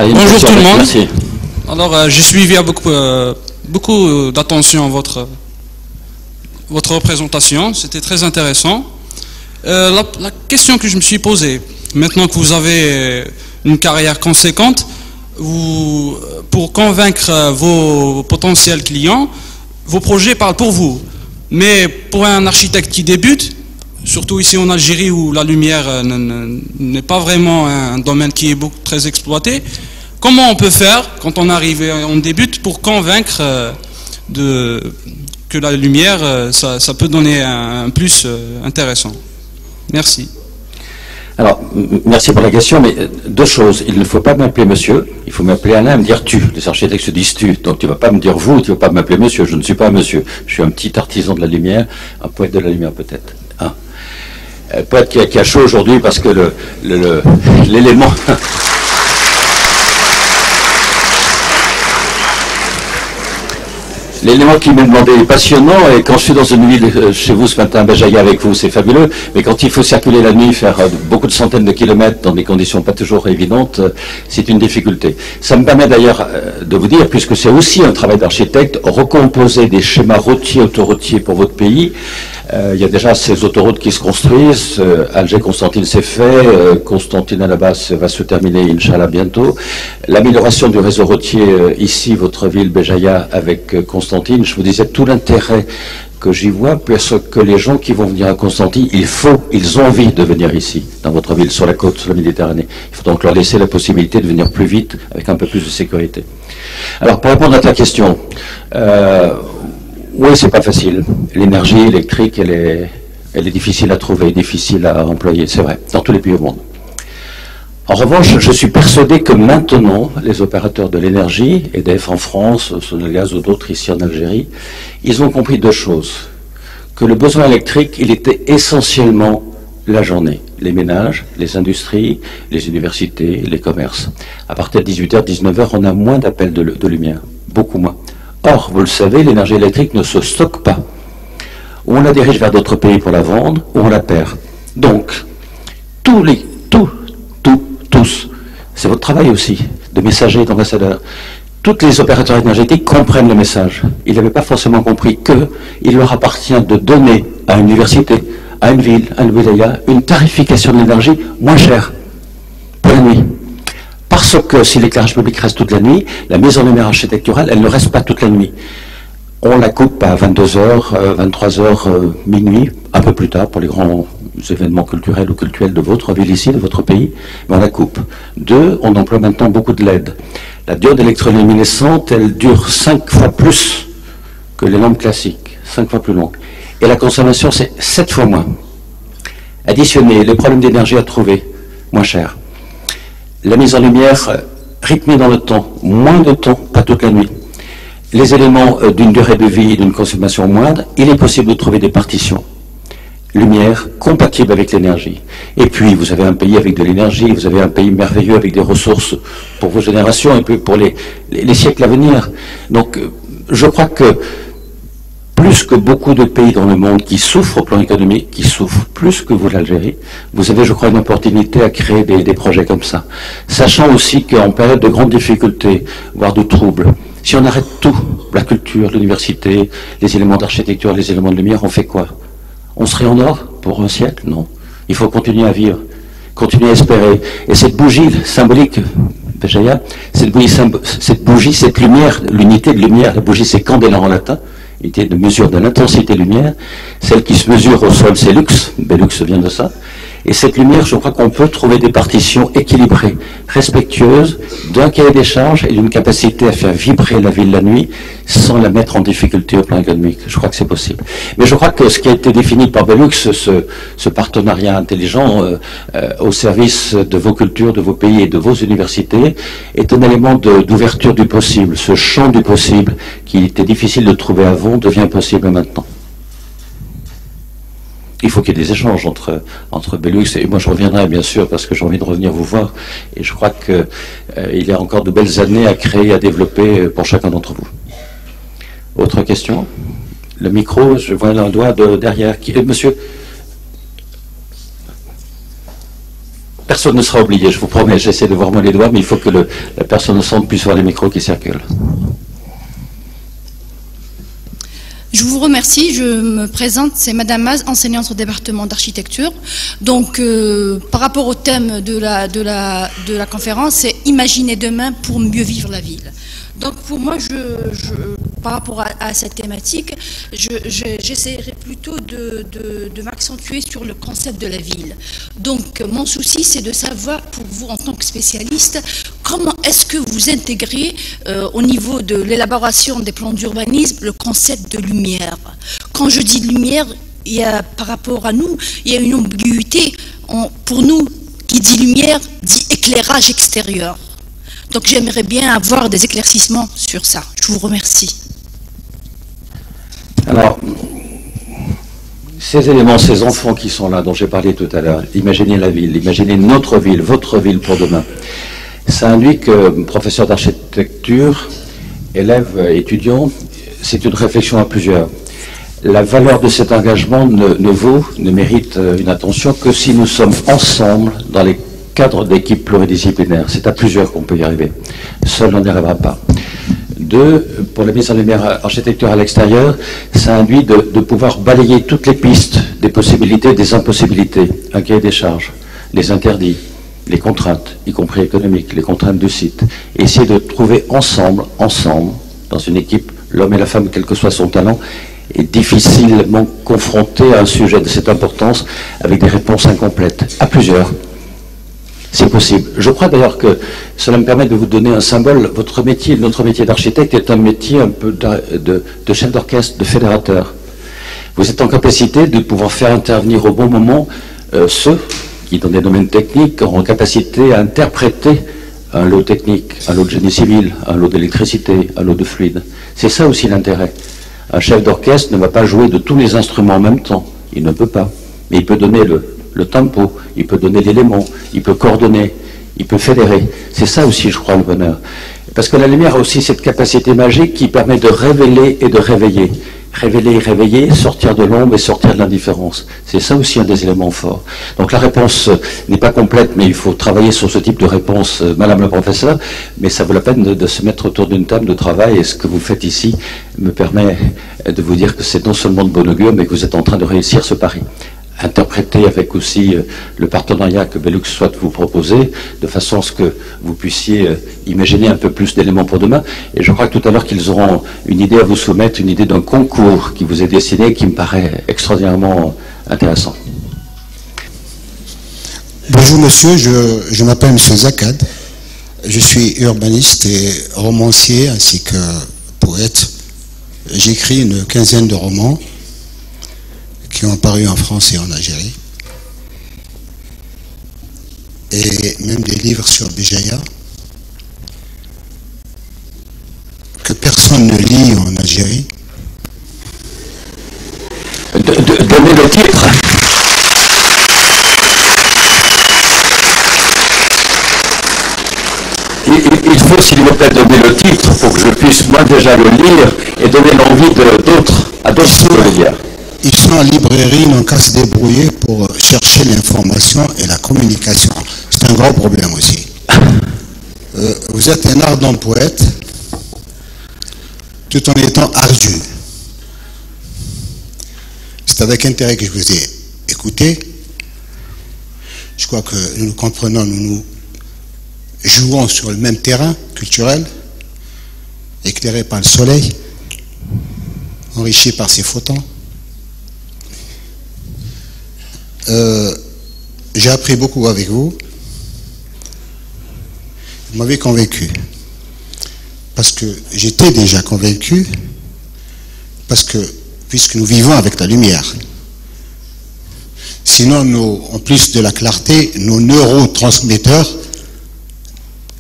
Allez, bonjour tout le monde. Merci. Alors, j'ai suivi avec beaucoup d'attention votre représentation, c'était très intéressant. La question que je me suis posée, maintenant que vous avez une carrière conséquente, pour convaincre vos potentiels clients, vos projets parlent pour vous. Mais pour un architecte qui débute, surtout ici en Algérie où la lumière n'est pas vraiment un domaine qui est très exploité, comment on peut faire quand on arrive et on débute pour convaincre que la lumière, ça peut donner un plus intéressant? Merci. Alors, merci pour la question, mais deux choses. Il ne faut pas m'appeler monsieur, il faut m'appeler Alain, me dire tu. Les architectes se disent tu. Donc tu ne vas pas me dire vous, tu ne vas pas m'appeler monsieur. Je ne suis pas un monsieur. Je suis un petit artisan de la lumière, un poète de la lumière peut-être. Hein, poète qui a chaud aujourd'hui parce que l'élément... L'élément qui m'est demandé est passionnant, et quand je suis dans une ville chez vous ce matin, Béjaïa avec vous, c'est fabuleux, mais quand il faut circuler la nuit, faire beaucoup de centaines de kilomètres dans des conditions pas toujours évidentes, c'est une difficulté. Ça me permet d'ailleurs de vous dire, puisque c'est aussi un travail d'architecte, recomposer des schémas routiers, autoroutiers pour votre pays. Il y a déjà ces autoroutes qui se construisent, Alger-Constantine c'est fait, Constantine-Annabas va se terminer, Inch'Allah, bientôt. L'amélioration du réseau routier ici, votre ville, Béjaïa, avec Constantine, je vous disais tout l'intérêt que j'y vois, parce que les gens qui vont venir à Constantine, ils ont envie de venir ici, dans votre ville, sur la côte, sur la Méditerranée. Il faut donc leur laisser la possibilité de venir plus vite, avec un peu plus de sécurité. Alors, pour répondre à ta question, oui, c'est pas facile. L'énergie électrique, elle est difficile à trouver, difficile à employer, c'est vrai, dans tous les pays au monde. En revanche, je suis persuadé que maintenant, les opérateurs de l'énergie, EDF en France, Sonelgaz ou d'autres ici en Algérie, ils ont compris deux choses. Que le besoin électrique, il était essentiellement la journée. Les ménages, les industries, les universités, les commerces. À partir de 18h, 19h, on a moins d'appels de lumière, beaucoup moins. Or, vous le savez, l'énergie électrique ne se stocke pas. Ou on la dirige vers d'autres pays pour la vendre, ou on la perd. Donc, tous, c'est votre travail aussi, de messager, d'ambassadeur. Tous les opérateurs énergétiques comprennent le message. Ils n'avaient pas forcément compris qu'il leur appartient de donner à une université, à une ville, à une wilaya, une tarification de l'énergie moins chère pour la nuit. Parce que si l'éclairage public reste toute la nuit, la mise en lumière architecturale, elle ne reste pas toute la nuit. On la coupe à 22h, 23h, minuit, un peu plus tard pour les grands événements culturels ou cultuels de votre ville ici, de votre pays, mais on la coupe. Deux, on emploie maintenant beaucoup de LED. La diode électroluminescente, elle dure 5 fois plus que les lampes classiques, 5 fois plus longue. Et la consommation, c'est 7 fois moins. Additionner les problèmes d'énergie à trouver, moins cher. La mise en lumière rythmée dans le temps, moins de temps, pas toute la nuit. Les éléments d'une durée de vie et d'une consommation moindre, il est possible de trouver des partitions. Lumière compatible avec l'énergie. Et puis, vous avez un pays avec de l'énergie, vous avez un pays merveilleux avec des ressources pour vos générations et puis pour les siècles à venir. Donc, je crois que plus que beaucoup de pays dans le monde qui souffrent au plan économique, qui souffrent plus que vous l'Algérie, vous avez, je crois, une opportunité à créer des projets comme ça. Sachant aussi qu'en période de grandes difficultés, voire de troubles, si on arrête tout, la culture, l'université, les éléments d'architecture, les éléments de lumière, on fait quoi? On serait en or pour un siècle? Non. Il faut continuer à vivre, continuer à espérer. Et cette bougie symbolique, Béjaïa, cette bougie, cette lumière, l'unité de lumière, la bougie c'est candela en latin, unité de mesure de l'intensité lumière, celle qui se mesure au sol c'est lux, Bellux vient de ça. Et cette lumière, je crois qu'on peut trouver des partitions équilibrées, respectueuses d'un cahier des charges et d'une capacité à faire vibrer la ville la nuit sans la mettre en difficulté au plan économique. Je crois que c'est possible. Mais je crois que ce qui a été défini par Bellux, ce partenariat intelligent au service de vos cultures, de vos pays et de vos universités, est un élément d'ouverture du possible. Ce champ du possible qui était difficile de trouver avant devient possible maintenant. Il faut qu'il y ait des échanges entre Bellux et moi. Je reviendrai bien sûr parce que j'ai envie de revenir vous voir et je crois qu'il y a encore de belles années à créer, à développer pour chacun d'entre vous. Autre question? Le micro, je vois un doigt derrière. Monsieur? Personne ne sera oublié, je vous promets. J'essaie de voir moi les doigts, mais il faut que la personne au centre puisse voir les micros qui circulent. Je vous remercie, je me présente, c'est Madame Maz, enseignante au département d'architecture. Donc, par rapport au thème de la conférence, c'est « Imaginer demain pour mieux vivre la ville ». Donc, pour moi, par rapport à cette thématique, j'essaierai plutôt de m'accentuer sur le concept de la ville. Donc, mon souci, c'est de savoir, pour vous, en tant que spécialiste, comment est-ce que vous intégrez, au niveau de l'élaboration des plans d'urbanisme, le concept de lumière. Quand je dis lumière, par rapport à nous, il y a une ambiguïté. Pour nous, qui dit lumière, dit éclairage extérieur. Donc j'aimerais bien avoir des éclaircissements sur ça. Je vous remercie. Alors, ces éléments, ces enfants qui sont là, dont j'ai parlé tout à l'heure, imaginez la ville, imaginez notre ville, votre ville pour demain. Ça induit que, professeur d'architecture, élève, étudiant, c'est une réflexion à plusieurs. La valeur de cet engagement ne mérite une attention que si nous sommes ensemble dans les cadre d'équipe pluridisciplinaire. C'est à plusieurs qu'on peut y arriver. Seul, on n'y arrivera pas. Deux, pour la mise en lumière architecture à l'extérieur, ça induit de pouvoir balayer toutes les pistes des possibilités, des impossibilités, un cahier des charges, les interdits, les contraintes, y compris économiques, les contraintes du site. Et essayer de trouver ensemble, dans une équipe, l'homme et la femme, quel que soit son talent, est difficilement confronté à un sujet de cette importance avec des réponses incomplètes. À plusieurs. C'est possible. Je crois d'ailleurs que cela me permet de vous donner un symbole. Votre métier, notre métier d'architecte est un métier un peu de chef d'orchestre, de fédérateur. Vous êtes en capacité de pouvoir faire intervenir au bon moment ceux qui, dans des domaines techniques, auront capacité à interpréter un lot technique, un lot de génie civil, un lot d'électricité, un lot de fluide. C'est ça aussi l'intérêt. Un chef d'orchestre ne va pas jouer de tous les instruments en même temps. Il ne peut pas. Mais il peut donner le tempo, il peut donner l'élément, il peut coordonner, il peut fédérer. C'est ça aussi, je crois, le bonheur. Parce que la lumière a aussi cette capacité magique qui permet de révéler et de réveiller. Révéler et réveiller, sortir de l'ombre et sortir de l'indifférence. C'est ça aussi un des éléments forts. Donc la réponse n'est pas complète, mais il faut travailler sur ce type de réponse, Madame la professeure, mais ça vaut la peine de se mettre autour d'une table de travail, et ce que vous faites ici me permet de vous dire que c'est non seulement de bon augure, mais que vous êtes en train de réussir ce pari. Interpréter avec aussi le partenariat que Belux souhaite vous proposer, de façon à ce que vous puissiez imaginer un peu plus d'éléments pour demain. Et je crois que tout à l'heure qu'ils auront une idée à vous soumettre, une idée d'un concours qui vous est destiné, qui me paraît extraordinairement intéressant. Bonjour monsieur, je m'appelle monsieur Zakad. Je suis urbaniste et romancier ainsi que poète. J'écris une quinzaine de romans qui ont paru en France et en Algérie, et même des livres sur Béjaïa que personne ne lit en Algérie. Donnez le titre. Il faut, s'il vous plaît, donner le titre pour que je puisse, moi, déjà le lire et donner l'envie à d'autres de le lire. Ils sont en librairie, n'ont qu'à se débrouiller pour chercher l'information et la communication. C'est un gros problème aussi. Vous êtes un ardent poète, tout en étant ardu. C'est avec intérêt que je vous ai écouté. Je crois que nous nous comprenons, nous jouons sur le même terrain culturel, éclairé par le soleil, enrichi par ses photons. J'ai appris beaucoup avec vous. Vous m'avez convaincu. Parce que j'étais déjà convaincu, parce que, puisque nous vivons avec la lumière. Sinon, en plus de la clarté, nos neurotransmetteurs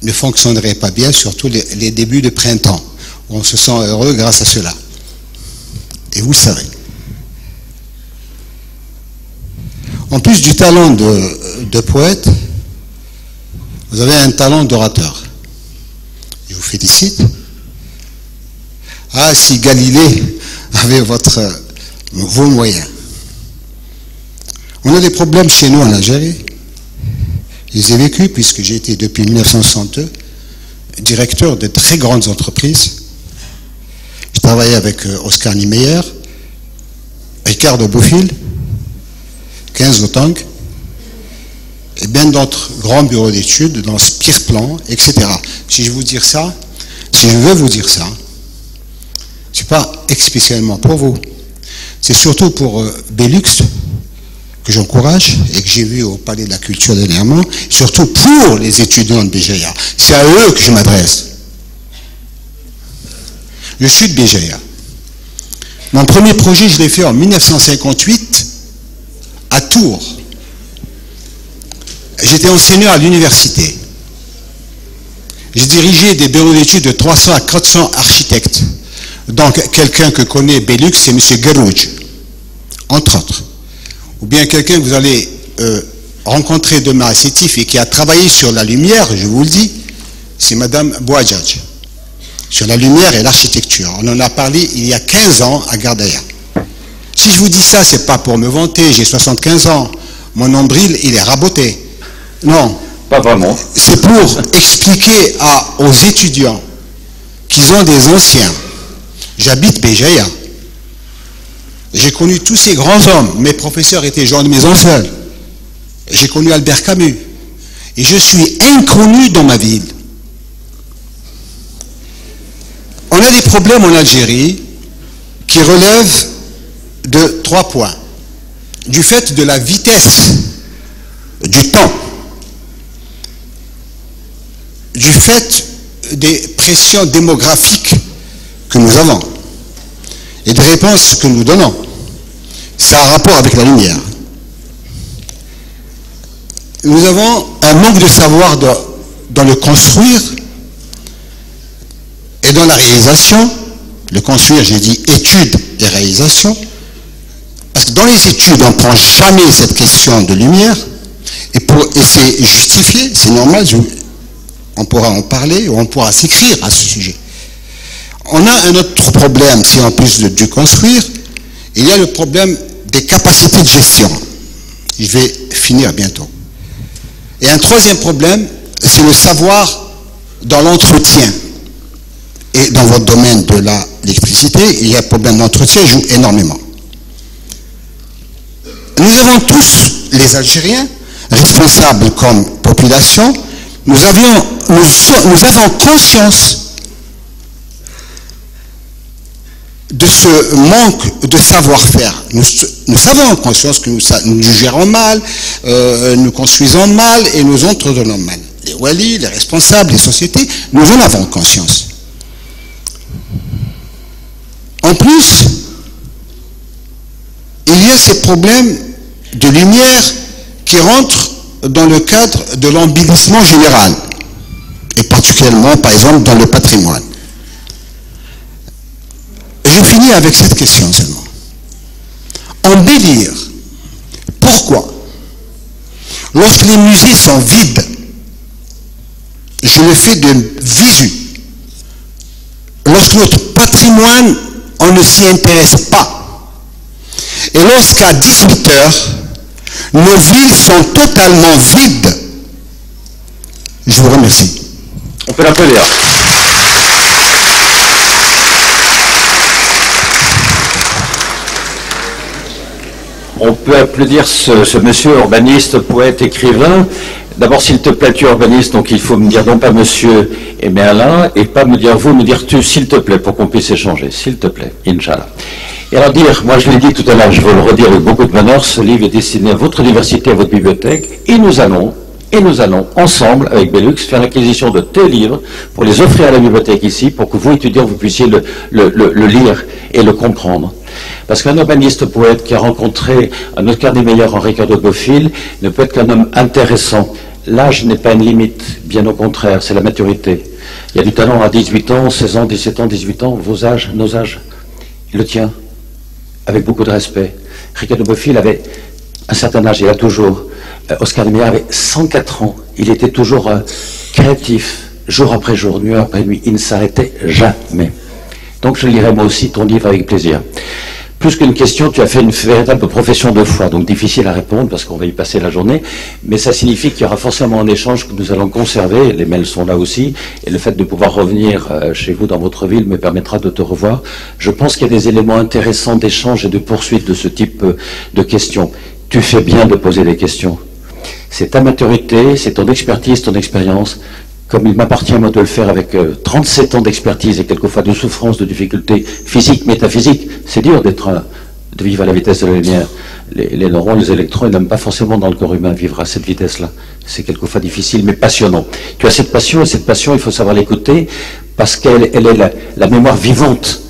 ne fonctionneraient pas bien, surtout les débuts de printemps, où on se sent heureux grâce à cela. Et vous savez. En plus du talent de poète, vous avez un talent d'orateur. Je vous félicite. Ah, si Galilée avait vos moyens. On a des problèmes chez nous en Algérie. Je les ai vécus puisque j'ai été depuis 1962 directeur de très grandes entreprises. Je travaillais avec Oscar Niemeyer, Ricardo Bofill, 15 Otang, et bien d'autres grands bureaux d'études dans Spirplan, etc. Si je veux vous dire ça, c'est pas spécialement pour vous, c'est surtout pour Belux, que j'encourage et que j'ai vu au Palais de la Culture dernièrement, surtout pour les étudiants de BGA. C'est à eux que je m'adresse. Je suis de BGA. Mon premier projet, je l'ai fait en 1958 à Tours. J'étais enseignant à l'université. J'ai dirigé des bureaux d'études de 300 à 400 architectes. Donc, quelqu'un que connaît Belux, c'est M. Gerouj, entre autres. Ou bien quelqu'un que vous allez rencontrer demain à Sétif et qui a travaillé sur la lumière, je vous le dis, c'est Mme Bouadjadj, sur la lumière et l'architecture. On en a parlé il y a 15 ans à Gardaïa. Si je vous dis ça, c'est pas pour me vanter, j'ai 75 ans, mon nombril, il est raboté. Non. Pas vraiment. C'est pour expliquer aux étudiants qu'ils ont des anciens. J'habite Béjaïa. J'ai connu tous ces grands hommes. Mes professeurs étaient Jean de Maisonseul. J'ai connu Albert Camus. Et je suis inconnu dans ma ville. On a des problèmes en Algérie qui relèvent de 3 points. Du fait de la vitesse du temps, du fait des pressions démographiques que nous avons et des réponses que nous donnons. Ça a un rapport avec la lumière. Nous avons un manque de savoir dans le construire et dans la réalisation. Le construire, j'ai dit études et réalisation, parce que dans les études, on ne prend jamais cette question de lumière, et c'est justifié, c'est normal, on pourra en parler, ou on pourra s'écrire à ce sujet. On a un autre problème, si en plus du construire, il y a le problème des capacités de gestion. Je vais finir bientôt. Et un troisième problème, c'est le savoir dans l'entretien. Et dans votre domaine de l'électricité, il y a un problème d'entretien, joue énormément. Nous avons tous, les Algériens, responsables comme population, nous avons conscience de ce manque de savoir-faire. Nous avons conscience que nous gérons mal, nous construisons mal et nous entretenons mal. Les walis, les responsables, les sociétés, nous en avons conscience. En plus, il y a ces problèmes de lumière qui rentrent dans le cadre de l'embellissement général, et particulièrement, par exemple, dans le patrimoine. Je finis avec cette question seulement. Embellir, pourquoi? Lorsque les musées sont vides, je le fais de visu. Lorsque notre patrimoine, on ne s'y intéresse pas. Et lorsqu'à 18 h, nos villes sont totalement vides. Je vous remercie. On peut l'applaudir. On peut applaudir ce monsieur urbaniste, poète, écrivain. D'abord, s'il te plaît, tu es urbaniste, donc il faut me dire non pas monsieur et Merlin, et pas me dire vous, me dire tu, s'il te plaît, pour qu'on puisse échanger, s'il te plaît, Inch'Allah. Et alors dire, moi je l'ai dit tout à l'heure, je veux le redire avec beaucoup de bonheur, ce livre est destiné à votre université, à votre bibliothèque, et nous allons ensemble, avec Belux, faire l'acquisition de tes livres pour les offrir à la bibliothèque ici, pour que vous, étudiants, vous puissiez le lire et le comprendre. Parce qu'un urbaniste poète qui a rencontré un Oscar Niemeyer en Ricardo Bofill ne peut être qu'un homme intéressant. L'âge n'est pas une limite, bien au contraire, c'est la maturité. Il y a du talent à 18 ans, 16 ans, 17 ans, 18 ans, vos âges, nos âges. Il le tient, avec beaucoup de respect. Ricardo Bofill avait un certain âge, il a toujours. Oscar Niemeyer avait 104 ans, il était toujours créatif, jour après jour, nuit après nuit, il ne s'arrêtait jamais. Donc je lirai moi aussi ton livre avec plaisir. Plus qu'une question, tu as fait une véritable profession de foi, donc difficile à répondre parce qu'on va y passer la journée, mais ça signifie qu'il y aura forcément un échange que nous allons conserver, les mails sont là aussi, et le fait de pouvoir revenir chez vous dans votre ville me permettra de te revoir. Je pense qu'il y a des éléments intéressants d'échange et de poursuite de ce type de questions. Tu fais bien de poser des questions. C'est ta maturité, c'est ton expertise, ton expérience. Comme il m'appartient, moi, de le faire avec 37 ans d'expertise et quelquefois de souffrance, de difficultés physiques, métaphysiques, c'est dur de vivre à la vitesse de la lumière. Les neurones, les électrons, ils n'aiment pas forcément dans le corps humain vivre à cette vitesse-là. C'est quelquefois difficile, mais passionnant. Tu as cette passion, et cette passion, il faut savoir l'écouter, parce qu'elle est la mémoire vivante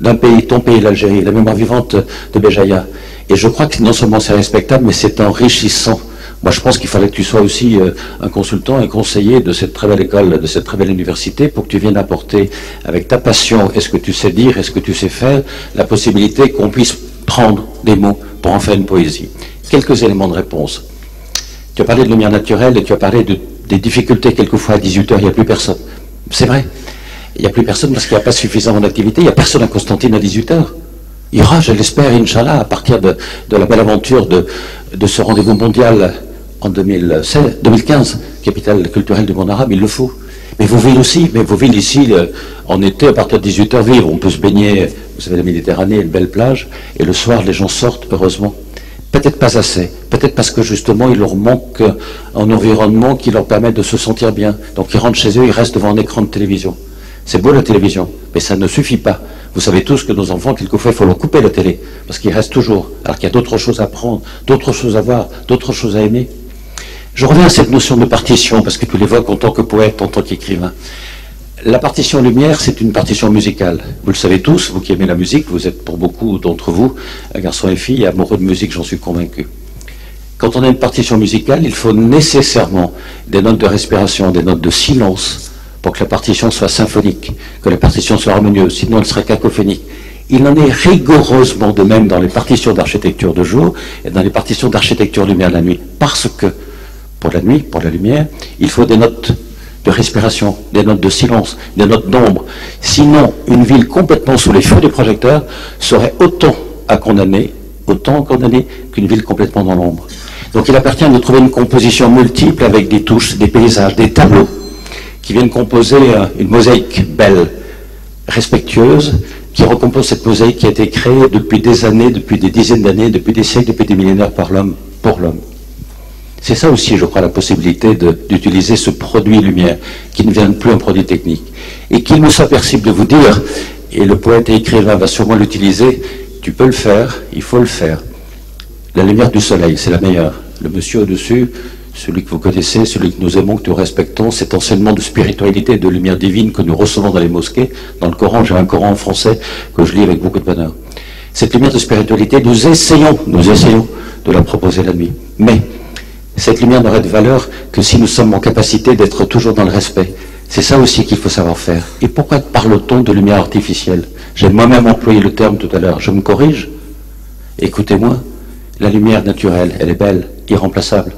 d'un pays, ton pays, l'Algérie, la mémoire vivante de Béjaïa. Et je crois que non seulement c'est respectable, mais c'est enrichissant. Moi, je pense qu'il fallait que tu sois aussi un consultant, un conseiller de cette très belle école, de cette très belle université, pour que tu viennes apporter, avec ta passion, et ce que tu sais dire, et ce que tu sais faire, la possibilité qu'on puisse prendre des mots pour en faire une poésie. Quelques éléments de réponse. Tu as parlé de lumière naturelle et tu as parlé des difficultés quelquefois à 18h, il n'y a plus personne. C'est vrai. Il n'y a plus personne parce qu'il n'y a pas suffisamment d'activité. Il n'y a personne à Constantine à 18h. Il y aura, je l'espère, Inch'Allah, à partir de la belle aventure de ce rendez-vous mondial en 2015, capitale culturelle du monde arabe, il le faut. Mais vos villes aussi, mais vos villes ici, en été, à partir de 18h, vivre, on peut se baigner, vous savez, la Méditerranée, une belle plage, et le soir, les gens sortent, heureusement. Peut-être pas assez, peut-être parce que justement, il leur manque un environnement qui leur permet de se sentir bien. Donc ils rentrent chez eux, ils restent devant un écran de télévision. C'est beau la télévision, mais ça ne suffit pas. Vous savez tous que nos enfants, quelquefois, il faut leur couper la télé, parce qu'ils restent toujours, alors qu'il y a d'autres choses à prendre, d'autres choses à voir, d'autres choses à aimer. Je reviens à cette notion de partition, parce que tu l'évoques en tant que poète, en tant qu'écrivain. La partition lumière, c'est une partition musicale. Vous le savez tous, vous qui aimez la musique, vous êtes pour beaucoup d'entre vous, garçons et filles, amoureux de musique, j'en suis convaincu. Quand on a une partition musicale, il faut nécessairement des notes de respiration, des notes de silence, pour que la partition soit symphonique, que la partition soit harmonieuse, sinon elle serait cacophonique. Il en est rigoureusement de même dans les partitions d'architecture de jour et dans les partitions d'architecture lumière la nuit, parce que pour la nuit, pour la lumière, il faut des notes de respiration, des notes de silence, des notes d'ombre. Sinon, une ville complètement sous les feux des projecteurs serait autant condamnée qu'une ville complètement dans l'ombre. Donc il appartient de trouver une composition multiple avec des touches, des paysages, des tableaux qui viennent composer une mosaïque belle, respectueuse, qui recompose cette mosaïque qui a été créée depuis des années, depuis des dizaines d'années, depuis des siècles, depuis des millénaires par l'homme, pour l'homme. C'est ça aussi, je crois, la possibilité d'utiliser ce produit lumière, qui ne vient plus un produit technique. Et qu'il me soit possible de vous dire, et le poète et écrivain va sûrement l'utiliser, tu peux le faire, il faut le faire. La lumière du soleil, c'est la meilleure. Le monsieur au-dessus, celui que vous connaissez, celui que nous aimons, que nous respectons, cet enseignement de spiritualité et de lumière divine que nous recevons dans les mosquées, dans le Coran, j'ai un Coran en français que je lis avec beaucoup de bonheur. Cette lumière de spiritualité, nous essayons de la proposer la nuit. Mais cette lumière n'aurait de valeur que si nous sommes en capacité d'être toujours dans le respect. C'est ça aussi qu'il faut savoir faire. Et pourquoi parle-t-on de lumière artificielle? J'ai moi-même employé le terme tout à l'heure. Je me corrige. Écoutez-moi, la lumière naturelle, elle est belle, irremplaçable.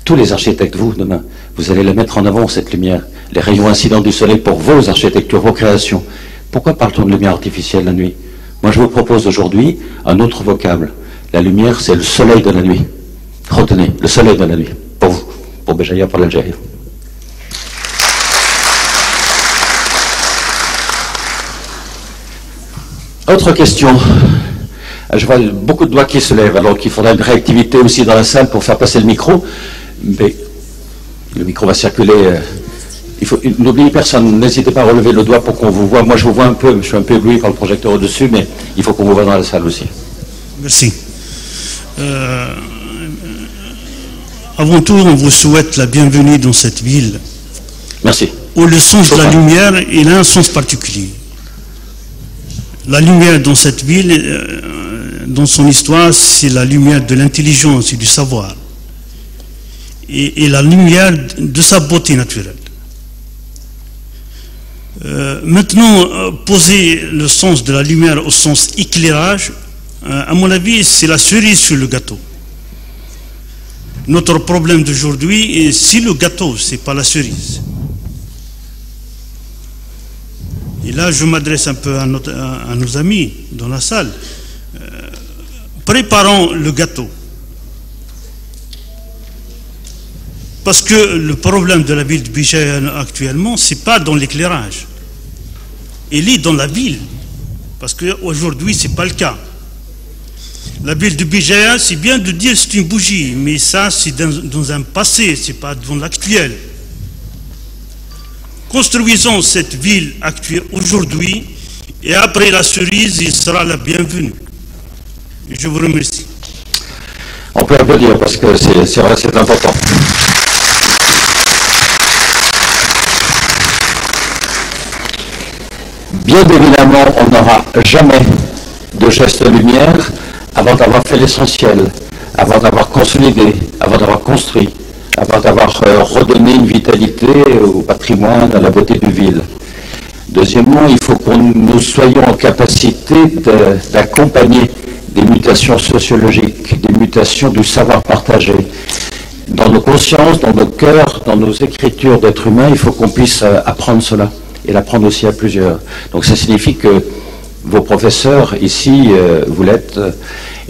Tous les architectes, vous, demain, vous allez la mettre en avant, cette lumière. Les rayons incidents du soleil pour vos architectures, vos créations. Pourquoi parle-t-on de lumière artificielle la nuit? Moi, je vous propose aujourd'hui un autre vocable. La lumière, c'est le soleil de la nuit. Retenez, le soleil de la nuit, pour vous, pour Béjaïa, pour l'Algérie. Autre question. Je vois beaucoup de doigts qui se lèvent, alors qu'il faudra une réactivité aussi dans la salle pour faire passer le micro. Mais le micro va circuler. N'oubliez personne, n'hésitez pas à relever le doigt pour qu'on vous voit. Moi, je vous vois un peu, je suis un peu ébloui par le projecteur au-dessus, mais il faut qu'on vous voit dans la salle aussi. Merci. Avant tout, on vous souhaite la bienvenue dans cette ville. Merci. Où le sens de la lumière, il a un sens particulier. La lumière dans cette ville, dans son histoire, c'est la lumière de l'intelligence et du savoir. Et la lumière de sa beauté naturelle. Maintenant, poser le sens de la lumière au sens éclairage, à mon avis, c'est la cerise sur le gâteau. Notre problème d'aujourd'hui est si le gâteau, c'est pas la cerise. Et là, je m'adresse un peu à nos amis dans la salle. préparons le gâteau. Parce que le problème de la ville de Béjaïa actuellement, ce n'est pas dans l'éclairage. Il est dans la ville. Parce qu'aujourd'hui, ce n'est pas le cas. La ville de Béjaïa, c'est bien de dire que c'est une bougie, mais ça, c'est dans un passé, ce n'est pas dans l'actuel. Construisons cette ville actuelle aujourd'hui, et après la cerise, il sera la bienvenue. Je vous remercie. On peut applaudir parce que c'est vrai, c'est important. Bien évidemment, on n'aura jamais de geste de lumière avant d'avoir fait l'essentiel, avant d'avoir consolidé, avant d'avoir construit, avant d'avoir redonné une vitalité au patrimoine, à la beauté d'une ville. Deuxièmement, il faut que nous soyons en capacité d'accompagner des mutations sociologiques, des mutations du savoir partagé. Dans nos consciences, dans nos cœurs, dans nos écritures d'êtres humains, il faut qu'on puisse apprendre cela. Et l'apprendre aussi à plusieurs. Donc ça signifie que vos professeurs ici, vous l'êtes,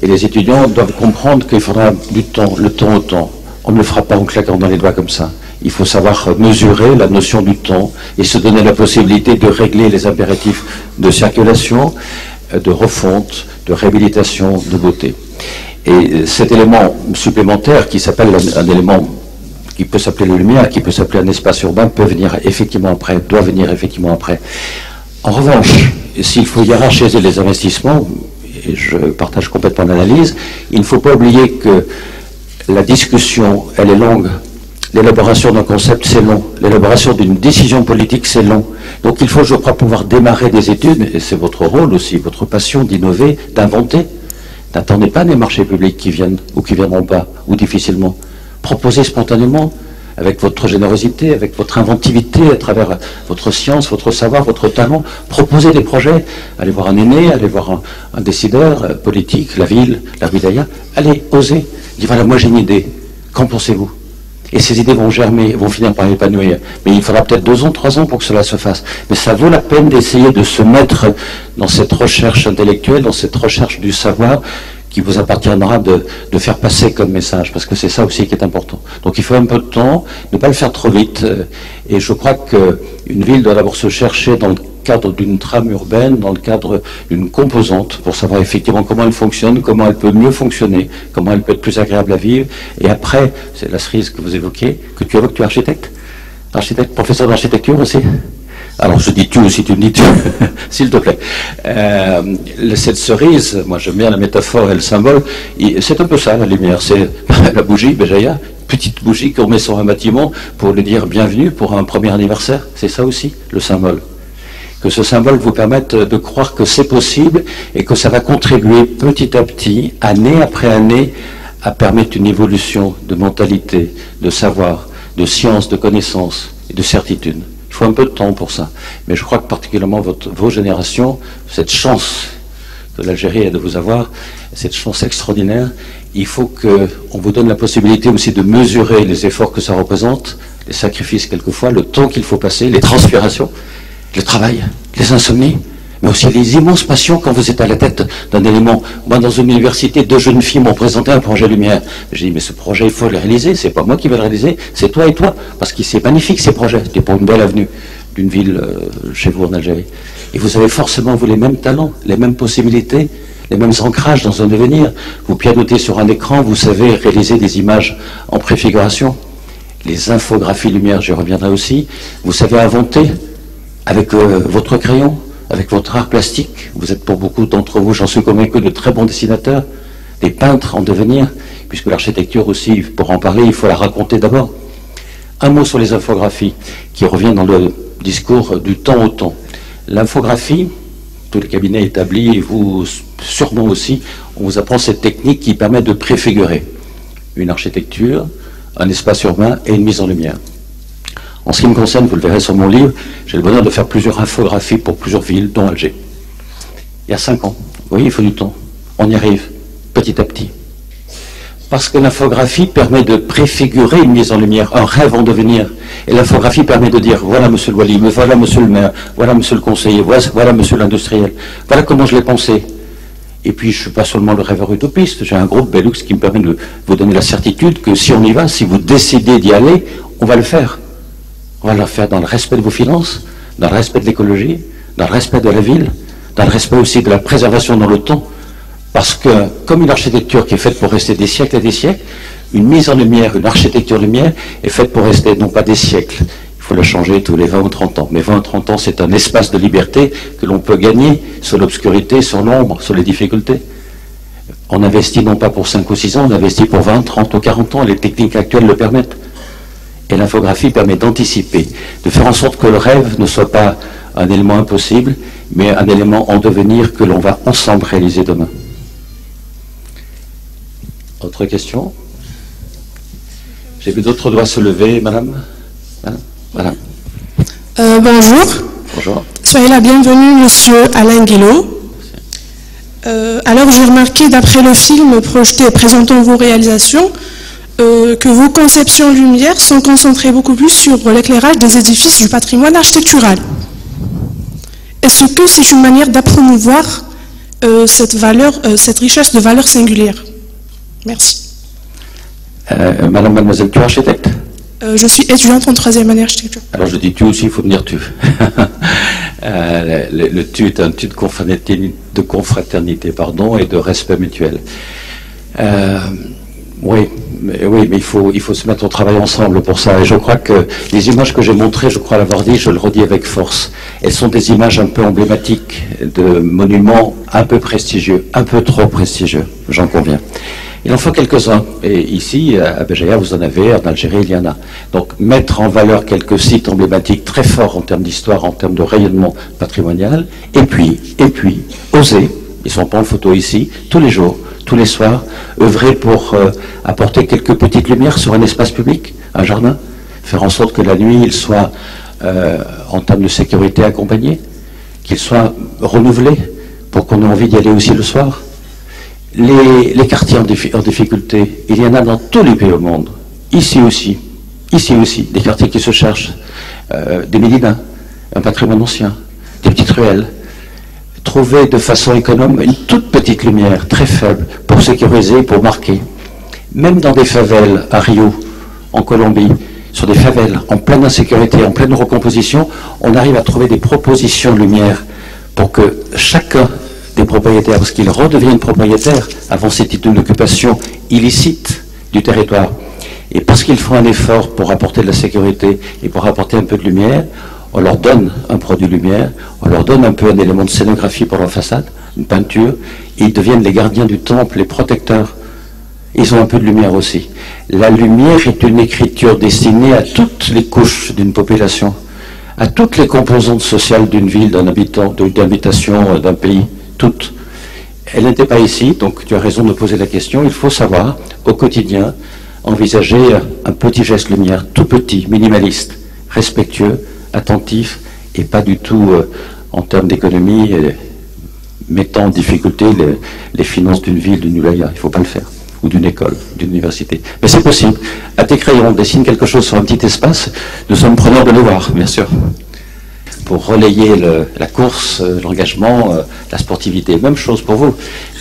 et les étudiants doivent comprendre qu'il faudra du temps, le temps au temps. On ne le fera pas en claquant dans les doigts comme ça. Il faut savoir mesurer la notion du temps et se donner la possibilité de régler les impératifs de circulation, de refonte, de réhabilitation, de beauté. Et cet élément supplémentaire qui s'appelle un élément qui peut s'appeler la lumière, qui peut s'appeler un espace urbain, peut venir effectivement après, doit venir effectivement après. En revanche, s'il faut hiérarchiser les investissements, et je partage complètement l'analyse, il ne faut pas oublier que la discussion, elle est longue. L'élaboration d'un concept, c'est long. L'élaboration d'une décision politique, c'est long. Donc il faut, je crois, pouvoir démarrer des études, et c'est votre rôle aussi, votre passion d'innover, d'inventer. N'attendez pas des marchés publics qui viennent, ou qui ne viendront pas, ou difficilement. Proposez spontanément, avec votre générosité, avec votre inventivité, à travers votre science, votre savoir, votre talent, proposez des projets. Allez voir un aîné, allez voir un décideur politique, la ville, la wilaya. Allez, osez. Dites voilà, moi j'ai une idée. Qu'en pensez-vous? Et ces idées vont germer, vont finir par épanouir. Mais il faudra peut-être 2 ans, 3 ans pour que cela se fasse. Mais ça vaut la peine d'essayer de se mettre dans cette recherche intellectuelle, dans cette recherche du savoir, qui vous appartiendra de faire passer comme message, parce que c'est ça aussi qui est important. Donc il faut un peu de temps, ne pas le faire trop vite, et je crois qu'une ville doit d'abord se chercher dans le cadre d'une trame urbaine, dans le cadre d'une composante, pour savoir effectivement comment elle fonctionne, comment elle peut mieux fonctionner, comment elle peut être plus agréable à vivre, et après, c'est la cerise que vous évoquez, que tu évoques, tu es architecte, professeur d'architecture aussi. Alors je dis tu aussi, tu me dis tu, s'il te plaît. Cette cerise, moi j'aime bien la métaphore et le symbole, c'est un peu ça la lumière, c'est la bougie, Béjaïa, petite bougie qu'on met sur un bâtiment pour lui dire bienvenue pour un premier anniversaire, c'est ça aussi le symbole. Que ce symbole vous permette de croire que c'est possible et que ça va contribuer petit à petit, année après année, à permettre une évolution de mentalité, de savoir, de science, de connaissance et de certitude. Il faut un peu de temps pour ça. Mais je crois que particulièrement vos générations, cette chance que l'Algérie a de vous avoir, cette chance extraordinaire, il faut qu'on vous donne la possibilité aussi de mesurer les efforts que ça représente, les sacrifices quelquefois, le temps qu'il faut passer, les transpirations, le travail, les insomnies, mais aussi les immenses passions quand vous êtes à la tête d'un élément. Moi, dans une université, 2 jeunes filles m'ont présenté un projet lumière. J'ai dit, mais ce projet, il faut le réaliser. C'est pas moi qui vais le réaliser, c'est toi et toi. Parce que c'est magnifique, ces projets. C'était pour une belle avenue d'une ville chez vous en Algérie. Et vous avez forcément, vous, les mêmes talents, les mêmes possibilités, les mêmes ancrages dans un devenir. Vous pianotez sur un écran, vous savez réaliser des images en préfiguration. Les infographies lumière, j'y reviendrai aussi. Vous savez inventer avec votre crayon, avec votre art plastique. Vous êtes pour beaucoup d'entre vous, j'en suis convaincu, de très bons dessinateurs, des peintres en devenir, puisque l'architecture aussi, pour en parler, il faut la raconter d'abord. Un mot sur les infographies, qui revient dans le discours du temps au temps. L'infographie, tous les cabinets établis, et vous sûrement aussi, on vous apprend cette technique qui permet de préfigurer une architecture, un espace urbain et une mise en lumière. En ce qui me concerne, vous le verrez sur mon livre, j'ai le bonheur de faire plusieurs infographies pour plusieurs villes, dont Alger. Il y a 5 ans. Vous voyez, il faut du temps. On y arrive, petit à petit. Parce que l'infographie permet de préfigurer une mise en lumière, un rêve en devenir. Et l'infographie permet de dire, voilà monsieur le wali, voilà monsieur le maire, voilà monsieur le conseiller, voilà monsieur l'industriel, voilà comment je l'ai pensé. Et puis, je ne suis pas seulement le rêveur utopiste, j'ai un groupe Belux qui me permet de vous donner la certitude que si on y va, si vous décidez d'y aller, on va le faire. On va le faire dans le respect de vos finances, dans le respect de l'écologie, dans le respect de la ville, dans le respect aussi de la préservation dans le temps. Parce que, comme une architecture qui est faite pour rester des siècles et des siècles, une mise en lumière, une architecture lumière est faite pour rester non pas des siècles. Il faut la changer tous les 20 ou 30 ans. Mais 20 ou 30 ans, c'est un espace de liberté que l'on peut gagner sur l'obscurité, sur l'ombre, sur les difficultés. On investit non pas pour 5 ou 6 ans, on investit pour 20, 30 ou 40 ans. Les techniques actuelles le permettent. Et l'infographie permet d'anticiper, de faire en sorte que le rêve ne soit pas un élément impossible, mais un élément en devenir que l'on va ensemble réaliser demain. Autre question? J'ai vu d'autres doigts se lever, madame. Voilà. Bonjour. Bonjour. Soyez la bienvenue, monsieur Alain Guillot. Alors, j'ai remarqué, d'après le film projeté présentant vos réalisations, que vos conceptions lumière sont concentrées beaucoup plus sur l'éclairage des édifices du patrimoine architectural. Est-ce que c'est une manière d'appromouvoir cette richesse de valeurs singulières? Merci. Mademoiselle, tu es architecte? Je suis étudiante en 3e année architecture. Alors je dis tu aussi, il faut venir tu. Le tu est un tu de confraternité, pardon, et de respect mutuel. Oui, mais il faut se mettre au travail ensemble pour ça. Et je crois que les images que j'ai montrées, je crois l'avoir dit, je le redis avec force, elles sont des images un peu emblématiques de monuments un peu prestigieux, un peu trop prestigieux, j'en conviens. Il en faut quelques-uns. Et ici, à Béjaïa, vous en avez, en Algérie, il y en a. Donc, mettre en valeur quelques sites emblématiques très forts en termes d'histoire, en termes de rayonnement patrimonial, et puis, oser, ils ne sont pas en photo ici, tous les jours, tous les soirs, œuvrer pour apporter quelques petites lumières sur un espace public, un jardin, faire en sorte que la nuit, il soit, en termes de sécurité, accompagné, qu'il soit renouvelé, pour qu'on ait envie d'y aller aussi le soir. Les quartiers en difficulté, il y en a dans tous les pays au monde. Ici aussi, des quartiers qui se cherchent, des médines, un patrimoine ancien, des petites ruelles. Trouver de façon économe une toute petite lumière, très faible, pour sécuriser, pour marquer. Même dans des favelles, à Rio, en Colombie, sur des favelles, en pleine insécurité, en pleine recomposition, on arrive à trouver des propositions de lumière pour que chacun des propriétaires, parce qu'ils redeviennent propriétaires avant ces titres d'occupation illicite du territoire. Et parce qu'ils font un effort pour apporter de la sécurité et pour apporter un peu de lumière, on leur donne un produit lumière, on leur donne un peu un élément de scénographie pour leur façade, une peinture, et ils deviennent les gardiens du temple, les protecteurs. Ils ont un peu de lumière aussi. La lumière est une écriture destinée à toutes les couches d'une population, à toutes les composantes sociales d'une ville, d'un habitant, d'habitation, d'un pays. Toutes. Elle n'était pas ici, donc tu as raison de poser la question. Il faut savoir, au quotidien, envisager un petit geste lumière, tout petit, minimaliste, respectueux, attentif, et pas du tout, en termes d'économie, mettant en difficulté les finances d'une ville, d'une wilaya. Il ne faut pas le faire. Ou d'une école, d'une université. Mais c'est possible. À tes crayons, on dessine quelque chose sur un petit espace, nous sommes preneurs de le voir, bien sûr. Pour relayer la course, l'engagement, la sportivité. Même chose pour vous.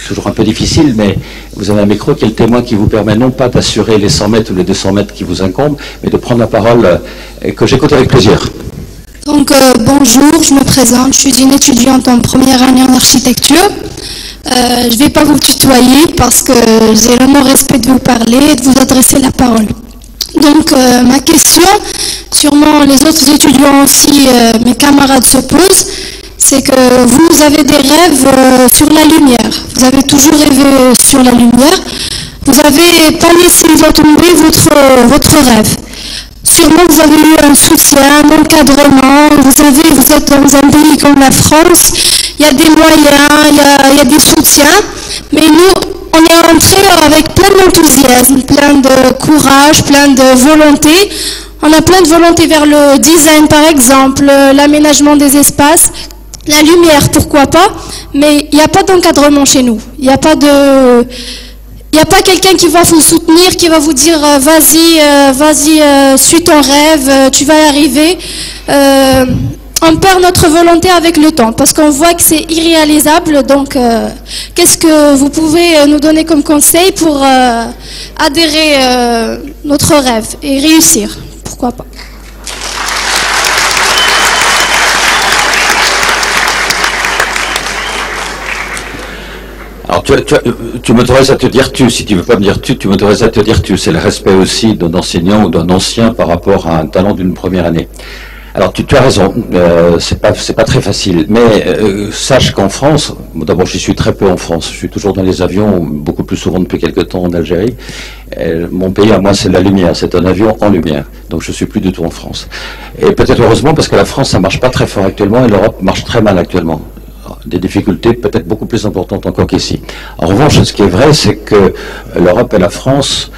Toujours un peu difficile, mais vous avez un micro qui est le témoin qui vous permet non pas d'assurer les 100 mètres ou les 200 mètres qui vous incombent, mais de prendre la parole que j'écoute avec plaisir. Donc bonjour, je me présente, je suis une étudiante en première année en architecture. Je ne vais pas vous tutoyer parce que j'ai l'honneur et respect de vous parler et de vous adresser la parole. Donc ma question, sûrement les autres étudiants aussi, mes camarades se posent, c'est que vous avez des rêves sur la lumière. Vous avez toujours rêvé sur la lumière. Vous n'avez pas laissé tomber votre rêve. Sûrement vous avez eu un soutien, un encadrement. Vous savez, vous êtes dans un pays comme la France. Il y a des moyens, il y a des soutiens. Mais nous, on est entré avec plein d'enthousiasme, plein de courage, plein de volonté. On a plein de volonté vers le design, par exemple, l'aménagement des espaces, la lumière, pourquoi pas. Mais il n'y a pas d'encadrement chez nous. Il n'y a pas de... Il n'y a pas quelqu'un qui va vous soutenir, qui va vous dire vas-y, suis ton rêve, tu vas y arriver. On on perd notre volonté avec le temps, parce qu'on voit que c'est irréalisable. Donc, qu'est-ce que vous pouvez nous donner comme conseil pour adhérer notre rêve et réussir? Pourquoi pas? Alors, tu m'autorises à te dire tu, si tu veux pas me dire tu m'autorises à te dire tu. C'est le respect aussi d'un enseignant ou d'un ancien par rapport à un talent d'une première année. Alors, tu as raison, c'est pas très facile, mais sache qu'en France, d'abord je suis très peu en France, je suis toujours dans les avions, beaucoup plus souvent depuis quelques temps en Algérie. Mon pays à moi c'est la lumière, c'est un avion en lumière, donc je suis plus du tout en France. Et peut-être heureusement parce que la France ça marche pas très fort actuellement et l'Europe marche très mal actuellement. Des difficultés peut-être beaucoup plus importantes encore qu'ici. En revanche, ce qui est vrai, c'est que l'Europe et la France,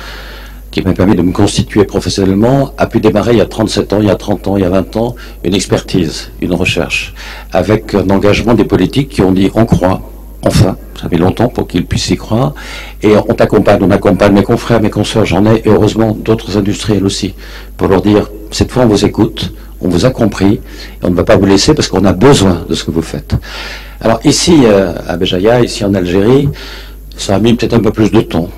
qui m'a permis de me constituer professionnellement, a pu démarrer il y a 37 ans, il y a 30 ans, il y a 20 ans, une expertise, une recherche, avec un engagement des politiques qui ont dit on croit, enfin, ça fait longtemps pour qu'ils puissent y croire, et on accompagne mes confrères, mes consoeurs, j'en ai, et heureusement d'autres industriels aussi, pour leur dire, cette fois on vous écoute, on vous a compris, et on ne va pas vous laisser parce qu'on a besoin de ce que vous faites. Alors ici, à Béjaïa, ici en Algérie, ça a mis peut-être un peu plus de temps.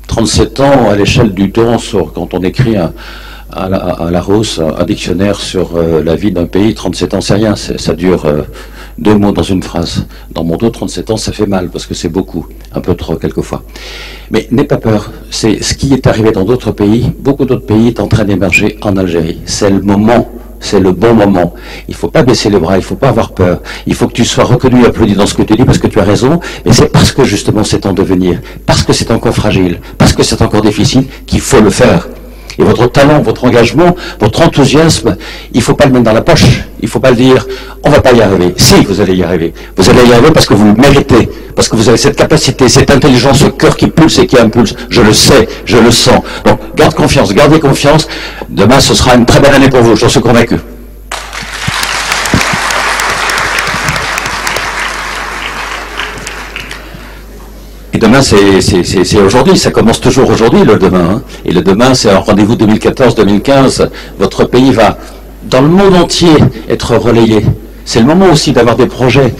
37 ans à l'échelle du temps, quand on écrit à Larousse un dictionnaire sur la vie d'un pays, 37 ans c'est rien, ça dure 2 mots dans une phrase. Dans mon dos, 37 ans ça fait mal parce que c'est beaucoup, un peu trop quelquefois. Mais n'aie pas peur, c'est ce qui est arrivé dans d'autres pays, beaucoup d'autres pays est en train d'émerger en Algérie. C'est le moment. C'est le bon moment. Il ne faut pas baisser les bras, il ne faut pas avoir peur. Il faut que tu sois reconnu et applaudi dans ce que tu dis parce que tu as raison. Mais c'est parce que justement c'est en devenir, parce que c'est encore fragile, parce que c'est encore difficile qu'il faut le faire. Et votre talent, votre engagement, votre enthousiasme, il ne faut pas le mettre dans la poche. Il ne faut pas le dire, on ne va pas y arriver. Si, vous allez y arriver. Vous allez y arriver parce que vous le méritez, parce que vous avez cette capacité, cette intelligence, ce cœur qui pulse et qui impulse. Je le sais, je le sens. Donc, garde confiance, gardez confiance. Demain, ce sera une très belle année pour vous, j'en suis convaincu. Et demain, c'est aujourd'hui, ça commence toujours aujourd'hui, le demain. Hein. Et le demain, c'est un rendez-vous 2014-2015. Votre pays va, dans le monde entier, être relayé. C'est le moment aussi d'avoir des projets.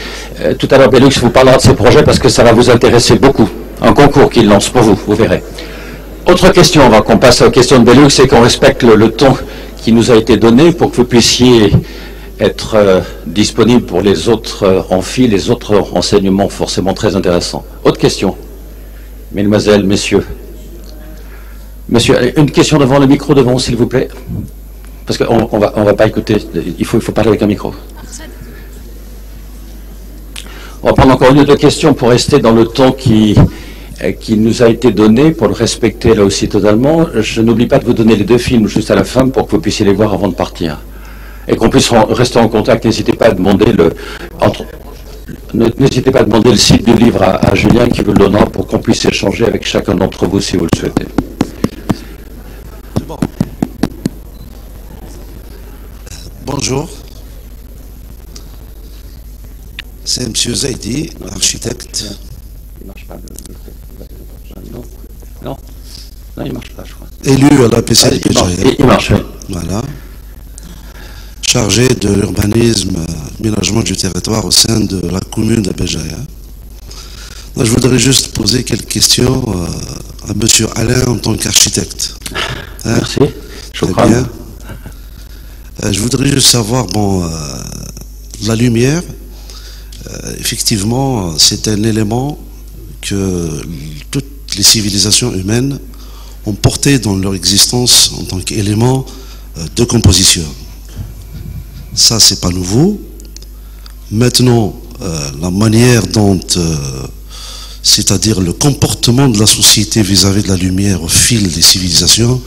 Tout à l'heure, Bellux vous parlera de ces projets parce que ça va vous intéresser beaucoup. Un concours qu'il lance pour vous, vous verrez. Autre question, avant qu'on passe aux questions de Bellux, c'est qu'on respecte le temps qui nous a été donné pour que vous puissiez être disponible pour les autres amphis, les autres renseignements forcément très intéressants. Autre question, mesdemoiselles, messieurs. Monsieur, une question devant le micro, devant, s'il vous plaît. Parce qu'on va pas écouter, il faut parler avec un micro. On va prendre encore une ou deux questions pour rester dans le temps qui nous a été donné, pour le respecter là aussi totalement. Je n'oublie pas de vous donner les 2 films juste à la fin pour que vous puissiez les voir avant de partir. Et qu'on puisse rester en contact. N'hésitez pas à demander n'hésitez pas à demander le site du livre à Julien qui vous le donnera pour qu'on puisse échanger avec chacun d'entre vous si vous le souhaitez. Bonjour. C'est M. Zaidi, architecte. Il marche pas. Non, il marche pas, je crois. Élu à l'APC de Béjaïa. Il marche, oui. Voilà. Chargé de l'urbanisme, aménagement du territoire au sein de la commune de Béjaïa. Je voudrais juste poser quelques questions à M. Alain en tant qu'architecte. Hein? Merci. Très bien. Je voudrais juste savoir, la lumière, effectivement, c'est un élément que toutes les civilisations humaines ont porté dans leur existence en tant qu'élément de composition. Ça, c'est pas nouveau. Maintenant, la manière dont, c'est-à-dire le comportement de la société vis-à-vis de la lumière au fil des civilisations,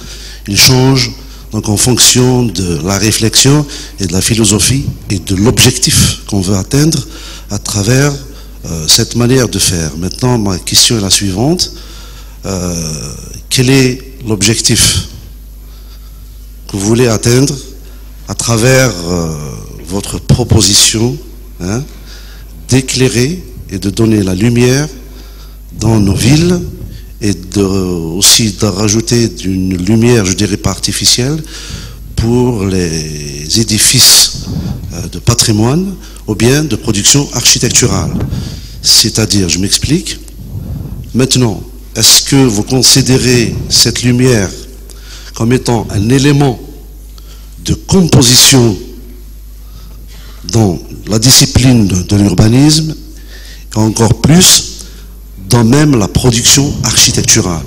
il change donc en fonction de la réflexion et de la philosophie et de l'objectif qu'on veut atteindre à travers cette manière de faire. Maintenant, ma question est la suivante. Quel est l'objectif que vous voulez atteindre à travers votre proposition d'éclairer et de donner la lumière dans nos villes et aussi de rajouter une lumière, je dirais pas artificielle, pour les édifices de patrimoine ou bien de production architecturale. C'est-à-dire, je m'explique, maintenant, est-ce que vous considérez cette lumière comme étant un élément de composition dans la discipline de l'urbanisme, et encore plus dans même la production architecturale?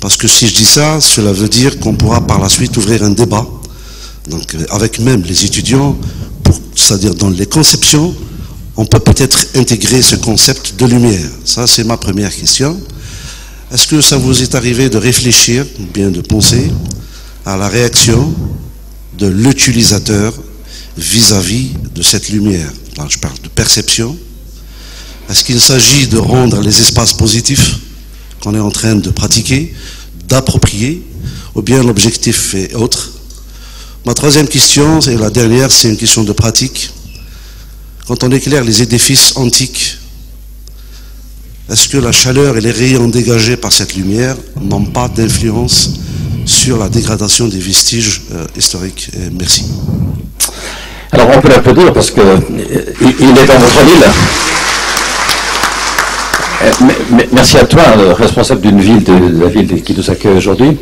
Parce que si je dis ça, cela veut dire qu'on pourra par la suite ouvrir un débat, donc avec même les étudiants, c'est-à-dire dans les conceptions, on peut peut-être intégrer ce concept de lumière. Ça, c'est ma première question. Est-ce que ça vous est arrivé de réfléchir, ou bien de penser, à la réaction de l'utilisateur vis-à-vis de cette lumière? Là, je parle de perception. Est-ce qu'il s'agit de rendre les espaces positifs qu'on est en train de pratiquer, d'approprier, ou bien l'objectif est autre? Ma troisième question, et la dernière, c'est une question de pratique. Quand on éclaire les édifices antiques, est-ce que la chaleur et les rayons dégagés par cette lumière n'ont pas d'influence sur la dégradation des vestiges historiques? Merci. Alors on peut l'applaudir parce qu'il est dans votre ville. Merci à toi, responsable d'une ville, de la ville qui nous accueille aujourd'hui.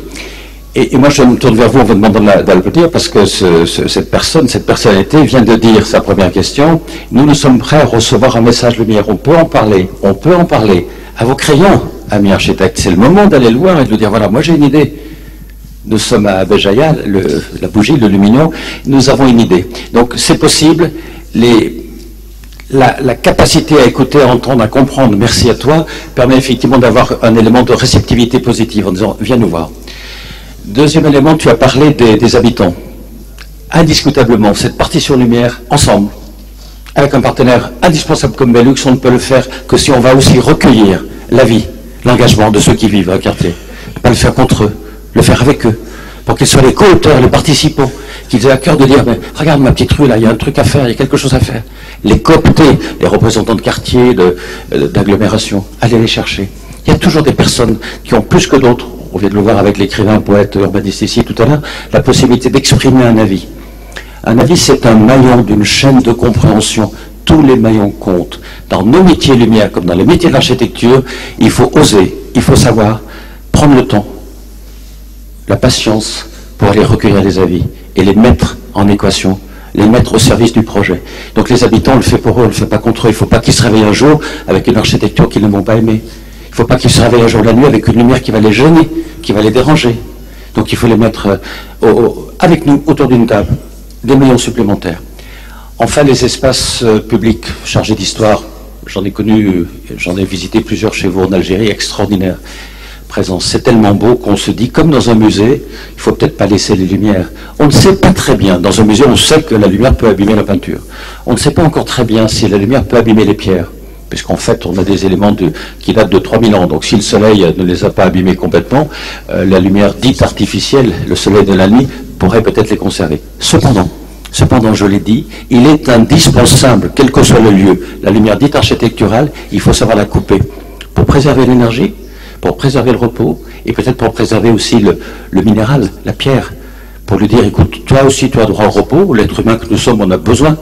Et moi je me tourne vers vous en vous demandant d'applaudir parce que cette personnalité vient de dire sa première question. Nous sommes prêts à recevoir un message lumière. On peut en parler à vos crayons, amis architectes. C'est le moment d'aller le voir et de lui dire voilà, moi j'ai une idée. Nous sommes à Béjaïa, la bougie, le lumignon, nous avons une idée. Donc c'est possible, la capacité à écouter, à entendre, à comprendre, merci à toi, permet effectivement d'avoir un élément de réceptivité positive en disant viens nous voir. Deuxième élément, tu as parlé des habitants. Indiscutablement, cette partition lumière, ensemble, avec un partenaire indispensable comme Belux, on ne peut le faire que si on va aussi recueillir la vie, l'engagement de ceux qui vivent au quartier. Pas le faire contre eux, le faire avec eux, pour qu'ils soient les co-auteurs, les participants, qu'ils aient à cœur de dire, mais regarde ma petite rue là, il y a un truc à faire, il y a quelque chose à faire. Les coopter, les représentants de quartier, d'agglomération, allez les chercher. Il y a toujours des personnes qui ont plus que d'autres, on vient de le voir avec l'écrivain, poète, urbaniste ici tout à l'heure, la possibilité d'exprimer un avis. Un avis, c'est un maillon d'une chaîne de compréhension. Tous les maillons comptent. Dans nos métiers lumière, comme dans les métiers de l'architecture, il faut oser, il faut savoir prendre le temps, la patience pour aller recueillir les avis et les mettre en équation, les mettre au service du projet. Donc les habitants, on le fait pour eux, on ne le fait pas contre eux. Il ne faut pas qu'ils se réveillent un jour avec une architecture qu'ils ne vont pas aimer. Il ne faut pas qu'ils se réveillent un jour la nuit avec une lumière qui va les gêner, qui va les déranger. Donc il faut les mettre avec nous autour d'une table, des maillons supplémentaires. Enfin, les espaces publics chargés d'histoire, j'en ai connu, j'en ai visité plusieurs chez vous en Algérie, extraordinaire présence. C'est tellement beau qu'on se dit, comme dans un musée, il ne faut peut-être pas laisser les lumières. On ne sait pas très bien, dans un musée, on sait que la lumière peut abîmer la peinture. On ne sait pas encore très bien si la lumière peut abîmer les pierres, puisqu'en fait, on a des éléments qui datent de 3000 ans. Donc si le soleil ne les a pas abîmés complètement, la lumière dite artificielle, le soleil de la nuit, pourrait peut-être les conserver. Cependant, je l'ai dit, il est indispensable, quel que soit le lieu, la lumière dite architecturale, il faut savoir la couper pour préserver l'énergie, pour préserver le repos, et peut-être pour préserver aussi le minéral, la pierre, pour lui dire, écoute, toi aussi tu as droit au repos, l'être humain que nous sommes, on a besoin.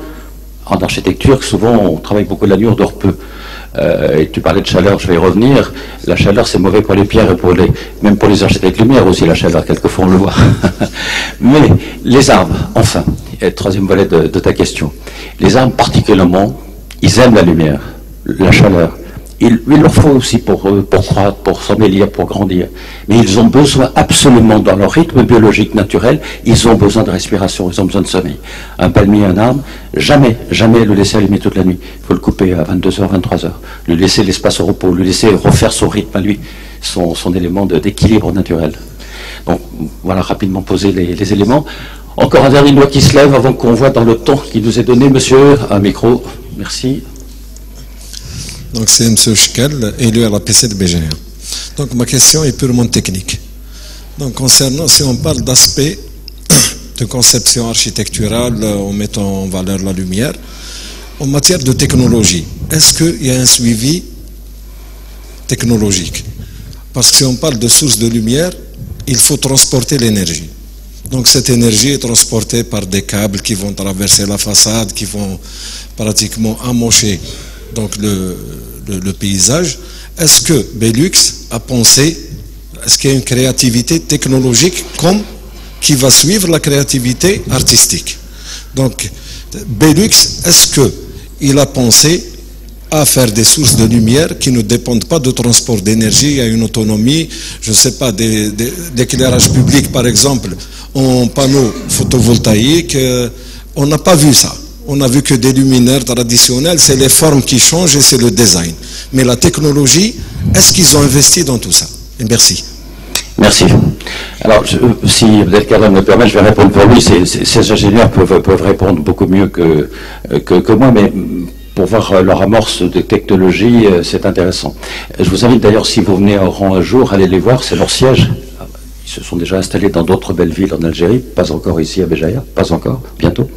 En architecture, souvent on travaille beaucoup la nuit, on dort peu. Et tu parlais de chaleur, je vais y revenir. La chaleur, c'est mauvais pour les pierres et même pour les architectes lumière aussi, la chaleur, quelquefois on le voit. Mais les arbres, enfin, et le troisième volet de ta question. Les arbres particulièrement, ils aiment la lumière, la chaleur. Il leur faut aussi pour croître, pour s'embellir, pour grandir. Mais ils ont besoin absolument, dans leur rythme biologique naturel, ils ont besoin de respiration, ils ont besoin de sommeil. Un palmier, un arbre, jamais le laisser allumer toute la nuit. Il faut le couper à 22h, 23h. Lui laisser l'espace au repos, lui laisser refaire son rythme à lui, son élément d'équilibre naturel. Donc voilà, rapidement poser les éléments. Encore un dernier doigt qui se lève avant qu'on voit dans le temps qui nous est donné, monsieur, un micro. Merci. Donc c'est M. Chkel, élu à la PC de Béjaïa. Donc ma question est purement technique. Donc concernant, si on parle d'aspect de conception architecturale en mettant en valeur la lumière, en matière de technologie, est-ce qu'il y a un suivi technologique? Parce que si on parle de source de lumière, il faut transporter l'énergie. Donc cette énergie est transportée par des câbles qui vont traverser la façade, qui vont pratiquement amocher donc le paysage. Est-ce que Belux a pensé, est-ce qu'il y a une créativité technologique qui va suivre la créativité artistique? Donc Belux, est-ce qu'il a pensé à faire des sources de lumière qui ne dépendent pas de transport d'énergie, il y a une autonomie, je ne sais pas, d'éclairage public par exemple, en panneaux photovoltaïques, on n'a pas vu ça. On n'a vu que des luminaires traditionnels, c'est les formes qui changent et c'est le design. Mais la technologie, est-ce qu'ils ont investi dans tout ça? Et merci. Merci. Alors, si Abdelkader me permet, je vais répondre pour lui. Ces ingénieurs peuvent répondre beaucoup mieux que moi, mais pour voir leur amorce de technologie, c'est intéressant. Je vous invite d'ailleurs, si vous venez à Oran un jour, allez les voir, c'est leur siège. Ils se sont déjà installés dans d'autres belles villes en Algérie, pas encore ici à Béjaïa, pas encore, bientôt.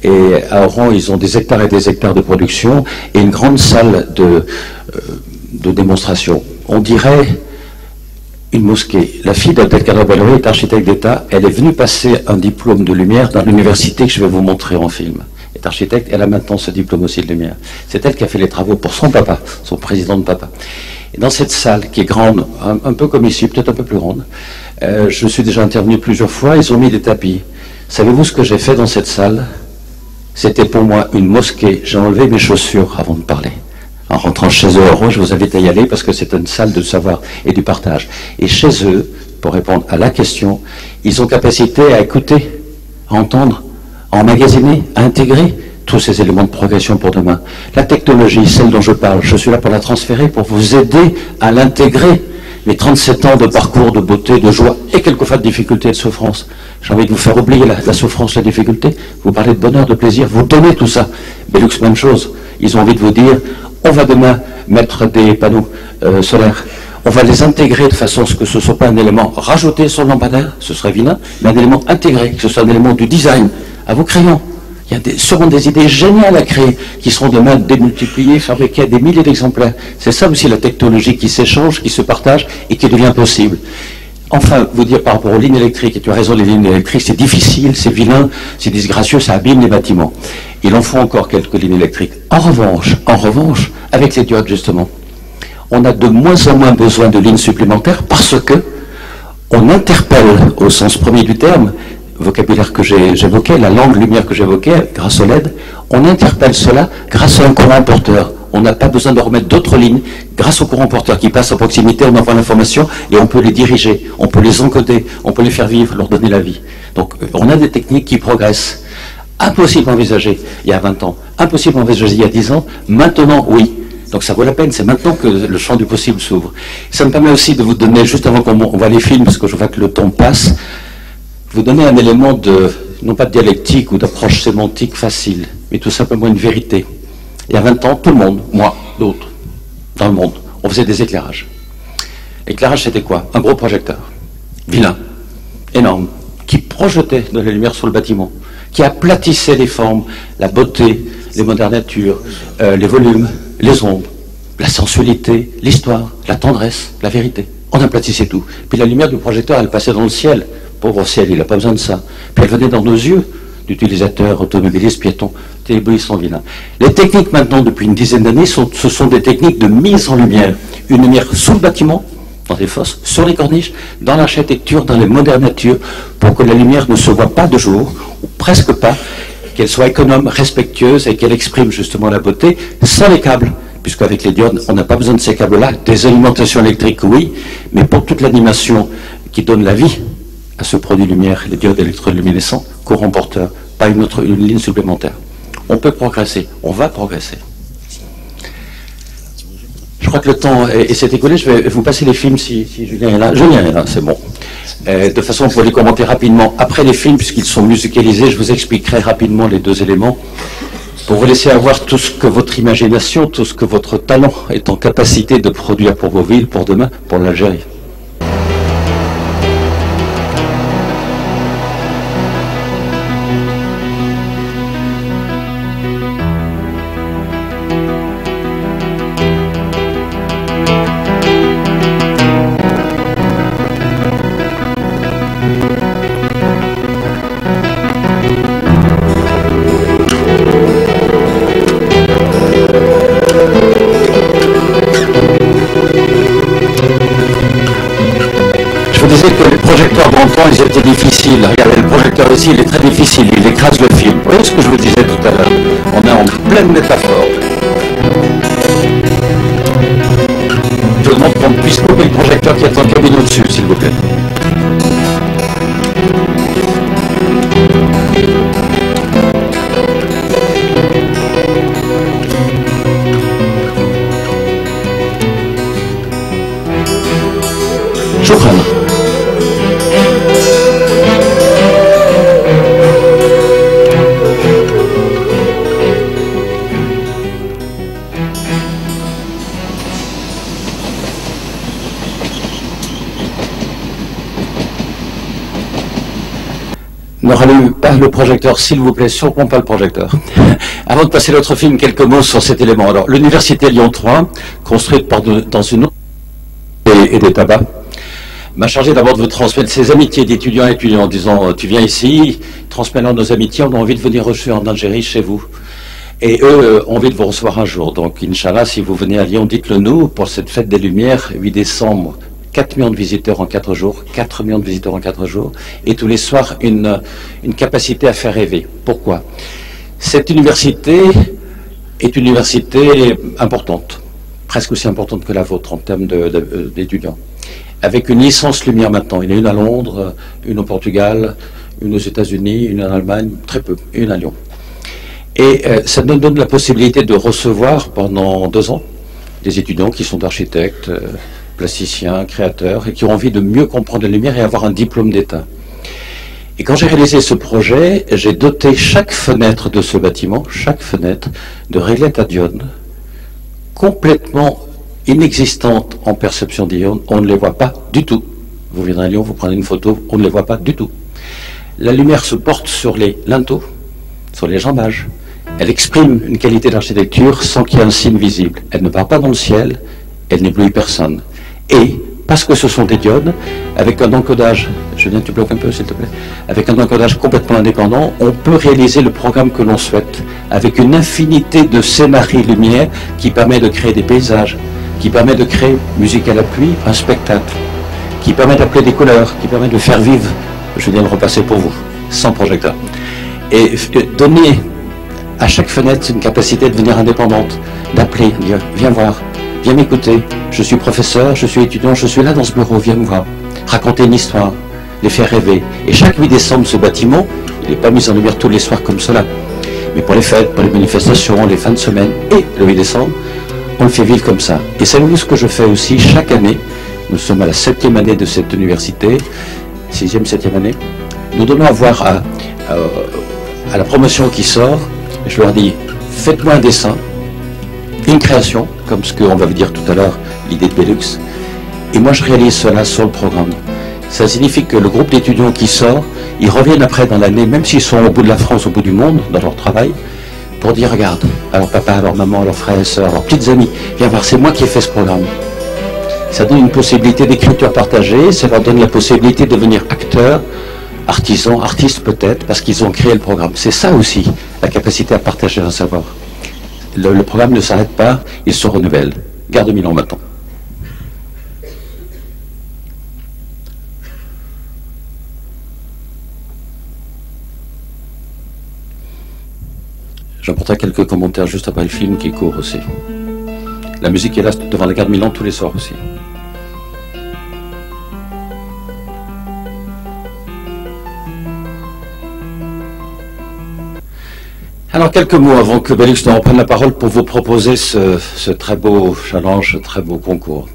Et à Oran, ils ont des hectares et des hectares de production et une grande salle de démonstration. On dirait une mosquée. La fille d'Abdelkader Belhouri est architecte d'État. Elle est venue passer un diplôme de lumière dans l'université que je vais vous montrer en film. Elle est architecte, elle a maintenant ce diplôme aussi de lumière. C'est elle qui a fait les travaux pour son papa, son président de papa. Et dans cette salle qui est grande, un peu comme ici, peut-être un peu plus grande, je suis déjà intervenu plusieurs fois, ils ont mis des tapis. Savez-vous ce que j'ai fait dans cette salle? C'était pour moi une mosquée. J'ai enlevé mes chaussures avant de parler. En rentrant chez eux, je vous invite à y aller parce que c'est une salle de savoir et du partage. Et chez eux, pour répondre à la question, ils ont capacité à écouter, à entendre, à emmagasiner, à intégrer tous ces éléments de progression pour demain. La technologie, celle dont je parle, je suis là pour la transférer, pour vous aider à l'intégrer. Mes 37 ans de parcours de beauté, de joie et quelquefois de difficulté et de souffrance. J'ai envie de vous faire oublier la souffrance, la difficulté. Vous parlez de bonheur, de plaisir, vous donnez tout ça. Belux, même chose. Ils ont envie de vous dire, on va demain mettre des panneaux solaires. On va les intégrer de façon à ce que ce ne soit pas un élément rajouté sur le lampadaire, ce serait vilain, mais un élément intégré, que ce soit un élément du design. À vos crayons. Il y a sûrement des idées géniales à créer qui seront demain démultipliées, fabriquées à des milliers d'exemplaires. C'est ça aussi la technologie qui s'échange, qui se partage et qui devient possible. Enfin, vous dire par rapport aux lignes électriques, et tu as raison, les lignes électriques, c'est difficile, c'est vilain, c'est disgracieux, ça abîme les bâtiments. Il en faut encore quelques lignes électriques. En revanche, avec les diodes justement, on a de moins en moins besoin de lignes supplémentaires parce que on interpelle, au sens premier du terme, vocabulaire que j'évoquais, la langue lumière que j'évoquais, grâce au LED, on interpelle cela grâce à un courant porteur. On n'a pas besoin de remettre d'autres lignes. Grâce au courant porteur qui passe à proximité, on envoie l'information et on peut les diriger, on peut les encoder, on peut les faire vivre, leur donner la vie. Donc on a des techniques qui progressent. Impossible à envisager il y a 20 ans, impossible à envisager il y a 10 ans, maintenant oui. Donc ça vaut la peine, c'est maintenant que le champ du possible s'ouvre. Ça me permet aussi de vous donner, juste avant qu'on voit les films, parce que je vois que le temps passe, vous donner un élément de, non pas de dialectique ou d'approche sémantique facile, mais tout simplement une vérité. Il y a 20 ans, tout le monde, moi, d'autres, dans le monde, on faisait des éclairages. L'éclairage, c'était quoi? Un gros projecteur, vilain, énorme, qui projetait de la lumière sur le bâtiment, qui aplatissait les formes, la beauté, les modernatures, les volumes, les ombres, la sensualité, l'histoire, la tendresse, la vérité. On aplatissait tout. Puis la lumière du projecteur, elle passait dans le ciel. Pauvre ciel, il n'a pas besoin de ça. Puis elle venait dans nos yeux, d'utilisateurs, automobilistes, piétons, télébolistes vilains. Les techniques maintenant, depuis une dizaine d'années, ce sont des techniques de mise en lumière. Une lumière sous le bâtiment, dans des fosses, sur les corniches, dans l'architecture, dans les modernatures, pour que la lumière ne se voit pas de jour, ou presque pas, qu'elle soit économe, respectueuse et qu'elle exprime justement la beauté, sans les câbles. Puisqu'avec les diodes, on n'a pas besoin de ces câbles-là. Des alimentations électriques, oui, mais pour toute l'animation qui donne la vie à ce produit lumière, les diodes électroluminescents, courant porteur, pas une ligne supplémentaire. On peut progresser, on va progresser. Je crois que le temps s'est écoulé, je vais vous passer les films si Julien est là. Julien est là, c'est bon. De façon, vous pouvez les commenter rapidement. Après les films, puisqu'ils sont musicalisés, je vous expliquerai rapidement les deux éléments, pour vous laisser avoir tout ce que votre imagination, tout ce que votre talent est en capacité de produire pour vos villes, pour demain, pour l'Algérie. disais que les projecteurs d'antan, ils étaient difficiles. Regardez, le projecteur ici, il est très difficile, il écrase le film. Vous voyez ce que je vous disais tout à l'heure? On est en pleine métaphore. Je vous demande qu'on puisse couper le projecteur qui est en cabine au-dessus, s'il vous plaît. شكرا. Ne rallumez pas le projecteur, s'il vous plaît, surprends pas le projecteur. Avant de passer à l'autre film, quelques mots sur cet élément. Alors, l'université Lyon 3, construite dans une autre et des tabacs, m'a chargé d'abord de vous transmettre ses amitiés d'étudiants à étudiants en disant tu viens ici, transmets-leur nos amitiés, on a envie de venir reçu en Algérie chez vous. Et eux ont envie de vous recevoir un jour. Donc, Inch'Allah, si vous venez à Lyon, dites-le nous pour cette fête des Lumières, 8 décembre, 4 millions de visiteurs en 4 jours, 4 millions de visiteurs en 4 jours, et tous les soirs une capacité à faire rêver. Pourquoi? Cette université est une université importante, presque aussi importante que la vôtre en termes d'étudiants. Avec une licence lumière maintenant. Il y en a une à Londres, une au Portugal, une aux États-Unis, une en Allemagne, très peu, une à Lyon. Et ça nous donne la possibilité de recevoir pendant 2 ans des étudiants qui sont architectes, plasticiens, créateurs, et qui ont envie de mieux comprendre la lumière et avoir un diplôme d'État. Et quand j'ai réalisé ce projet, j'ai doté chaque fenêtre de ce bâtiment, chaque fenêtre, de réglettes à diodes, complètement inexistantes en perception d'iode, on ne les voit pas du tout. Vous viendrez à Lyon, vous prenez une photo, on ne les voit pas du tout. La lumière se porte sur les linteaux, sur les jambages. Elle exprime une qualité d'architecture sans qu'il y ait un signe visible. Elle ne part pas dans le ciel, elle n'éblouit personne. Et, parce que ce sont des diodes, avec un encodage, Julien, tu bloques un peu s'il te plaît, avec un encodage complètement indépendant, on peut réaliser le programme que l'on souhaite, avec une infinité de scénarios lumière qui permet de créer des paysages, qui permet de créer, musique à l'appui, un spectacle, qui permet d'appeler des couleurs, qui permet de faire vivre, je viens de repasser pour vous, sans projecteur, et donner à chaque fenêtre une capacité de devenir indépendante, d'appeler, dire, viens voir, viens m'écouter, je suis professeur, je suis étudiant, je suis là dans ce bureau, viens me voir, raconter une histoire, les faire rêver. Et chaque 8 décembre, ce bâtiment, il n'est pas mis en lumière tous les soirs comme cela, mais pour les fêtes, pour les manifestations, les fins de semaine et le 8 décembre, on le fait vivre comme ça. Et savez-vous ce que je fais aussi chaque année? Nous sommes à la 7e année de cette université, 6e, 7e année. Nous donnons à voir à la promotion qui sort, je leur dis, faites-moi un dessin, une création, comme ce qu'on va vous dire tout à l'heure, l'idée de Bellux, et moi je réalise cela sur le programme. Ça signifie que le groupe d'étudiants qui sort, ils reviennent après dans l'année, même s'ils sont au bout de la France, au bout du monde, dans leur travail, pour dire, regarde, à leur papa, à leur maman, à leurs frères et sœurs, à leurs petites amies, viens voir, c'est moi qui ai fait ce programme. Ça donne une possibilité d'écriture partagée, ça leur donne la possibilité de devenir acteurs, artisans, artistes peut-être, parce qu'ils ont créé le programme. C'est ça aussi, la capacité à partager un savoir. Le programme ne s'arrête pas, il se renouvelle. Gare de Milan maintenant. J'apporterai quelques commentaires juste après le film qui court aussi. La musique est là devant la gare de Milan tous les soirs aussi. Alors quelques mots avant que Bellux ne reprenne la parole pour vous proposer ce très beau challenge, ce très beau concours.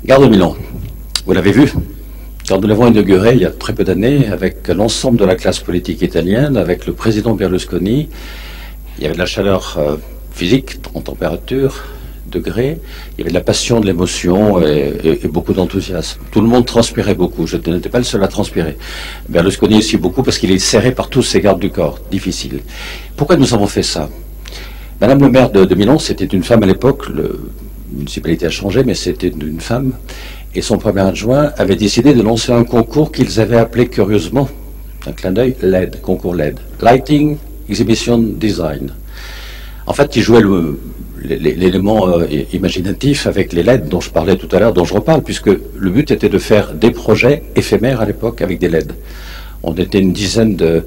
Gare de Milan, vous l'avez vu, quand nous l'avons inauguré il y a très peu d'années avec l'ensemble de la classe politique italienne, avec le président Berlusconi, il y avait de la chaleur physique, en température, degrés, il y avait de la passion, de l'émotion et beaucoup d'enthousiasme. Tout le monde transpirait beaucoup, je n'étais pas le seul à transpirer. Berlusconi aussi beaucoup parce qu'il est serré par tous ses gardes du corps, difficile. Pourquoi nous avons fait ça? Madame le maire de Milan, c'était une femme à l'époque, la municipalité a changé, mais c'était une femme, et son premier adjoint avait décidé de lancer un concours qu'ils avaient appelé curieusement, un clin d'œil, LED, concours LED, Lighting Exhibition Design. En fait, il jouait l'élément imaginatif avec les LED dont je parlais tout à l'heure, dont je reparle, puisque le but était de faire des projets éphémères à l'époque avec des LED. On était une dizaine de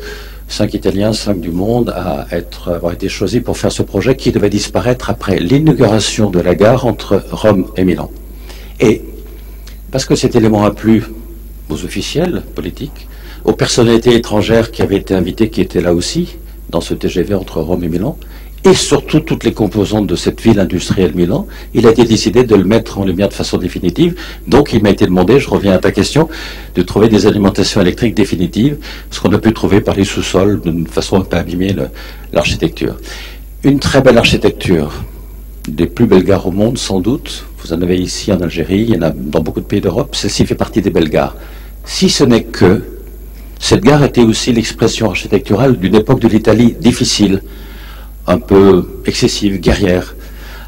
5 Italiens, 5 du monde à avoir été choisis pour faire ce projet qui devait disparaître après l'inauguration de la gare entre Rome et Milan. Et parce que cet élément a plu aux officiels politiques, aux personnalités étrangères qui avaient été invitées, qui étaient là aussi, dans ce TGV entre Rome et Milan, et surtout toutes les composantes de cette ville industrielle Milan, il a été décidé de le mettre en lumière de façon définitive. Donc il m'a été demandé, je reviens à ta question, de trouver des alimentations électriques définitives, ce qu'on a pu trouver par les sous-sols, d'une façon à ne pas abîmer l'architecture. Une très belle architecture, des plus belles gares au monde sans doute, vous en avez ici en Algérie, il y en a dans beaucoup de pays d'Europe, celle-ci fait partie des belles gares. Si ce n'est que, cette gare était aussi l'expression architecturale d'une époque de l'Italie difficile, un peu excessive, guerrière,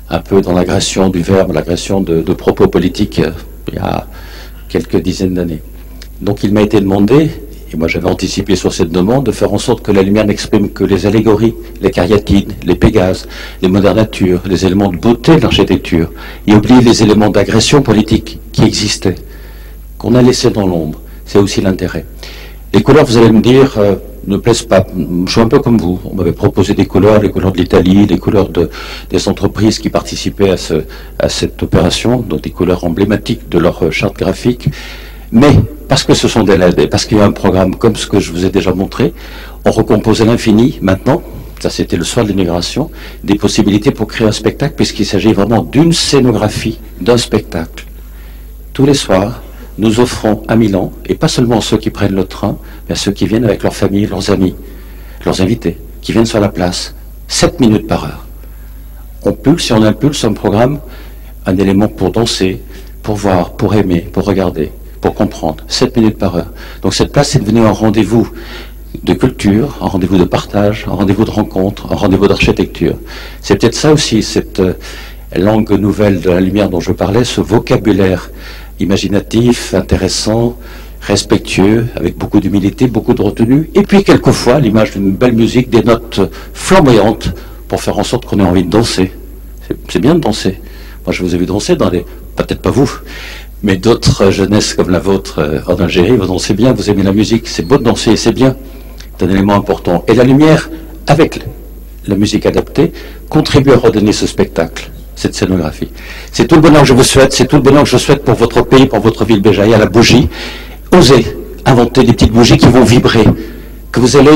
un peu dans l'agression du verbe, l'agression de propos politiques il y a quelques dizaines d'années. Donc il m'a été demandé, et moi j'avais anticipé sur cette demande, de faire en sorte que la lumière n'exprime que les allégories, les cariatides, les pégases, les modernatures, les éléments de beauté de l'architecture, et oublier les éléments d'agression politique qui existaient, qu'on a laissés dans l'ombre. C'est aussi l'intérêt. Les couleurs, vous allez me dire, ne plaisent pas. Je suis un peu comme vous. On m'avait proposé des couleurs, les couleurs de l'Italie, les couleurs des entreprises qui participaient à cette opération, donc des couleurs emblématiques de leur charte graphique. Mais, parce que ce sont des LED, et parce qu'il y a un programme comme ce que je vous ai déjà montré, on recompose à l'infini maintenant, ça c'était le soir de l'inauguration, des possibilités pour créer un spectacle, puisqu'il s'agit vraiment d'une scénographie, d'un spectacle. Tous les soirs, nous offrons à Milan, et pas seulement à ceux qui prennent le train, mais à ceux qui viennent avec leur famille, leurs amis, leurs invités, qui viennent sur la place, 7 minutes par heure. On pulse et on impulse un programme, un élément pour danser, pour voir, pour aimer, pour regarder, pour comprendre, 7 minutes par heure. Donc cette place est devenue un rendez-vous de culture, un rendez-vous de partage, un rendez-vous de rencontre, un rendez-vous d'architecture. C'est peut-être ça aussi, cette langue nouvelle de la lumière dont je parlais, ce vocabulaire imaginatif, intéressant, respectueux, avec beaucoup d'humilité, beaucoup de retenue, et puis quelquefois l'image d'une belle musique, des notes flamboyantes, pour faire en sorte qu'on ait envie de danser. C'est bien de danser. Moi je vous ai vu danser dans les... peut-être pas vous, mais d'autres jeunesses comme la vôtre en Algérie, vous dansez bien, vous aimez la musique, c'est beau de danser, c'est bien. C'est un élément important. Et la lumière, avec la musique adaptée, contribue à redonner ce spectacle, cette scénographie. C'est tout le bonheur que je vous souhaite, c'est tout le bonheur que je souhaite pour votre pays, pour votre ville Béjaïa, la bougie. Osez inventer des petites bougies qui vont vibrer, que vous allez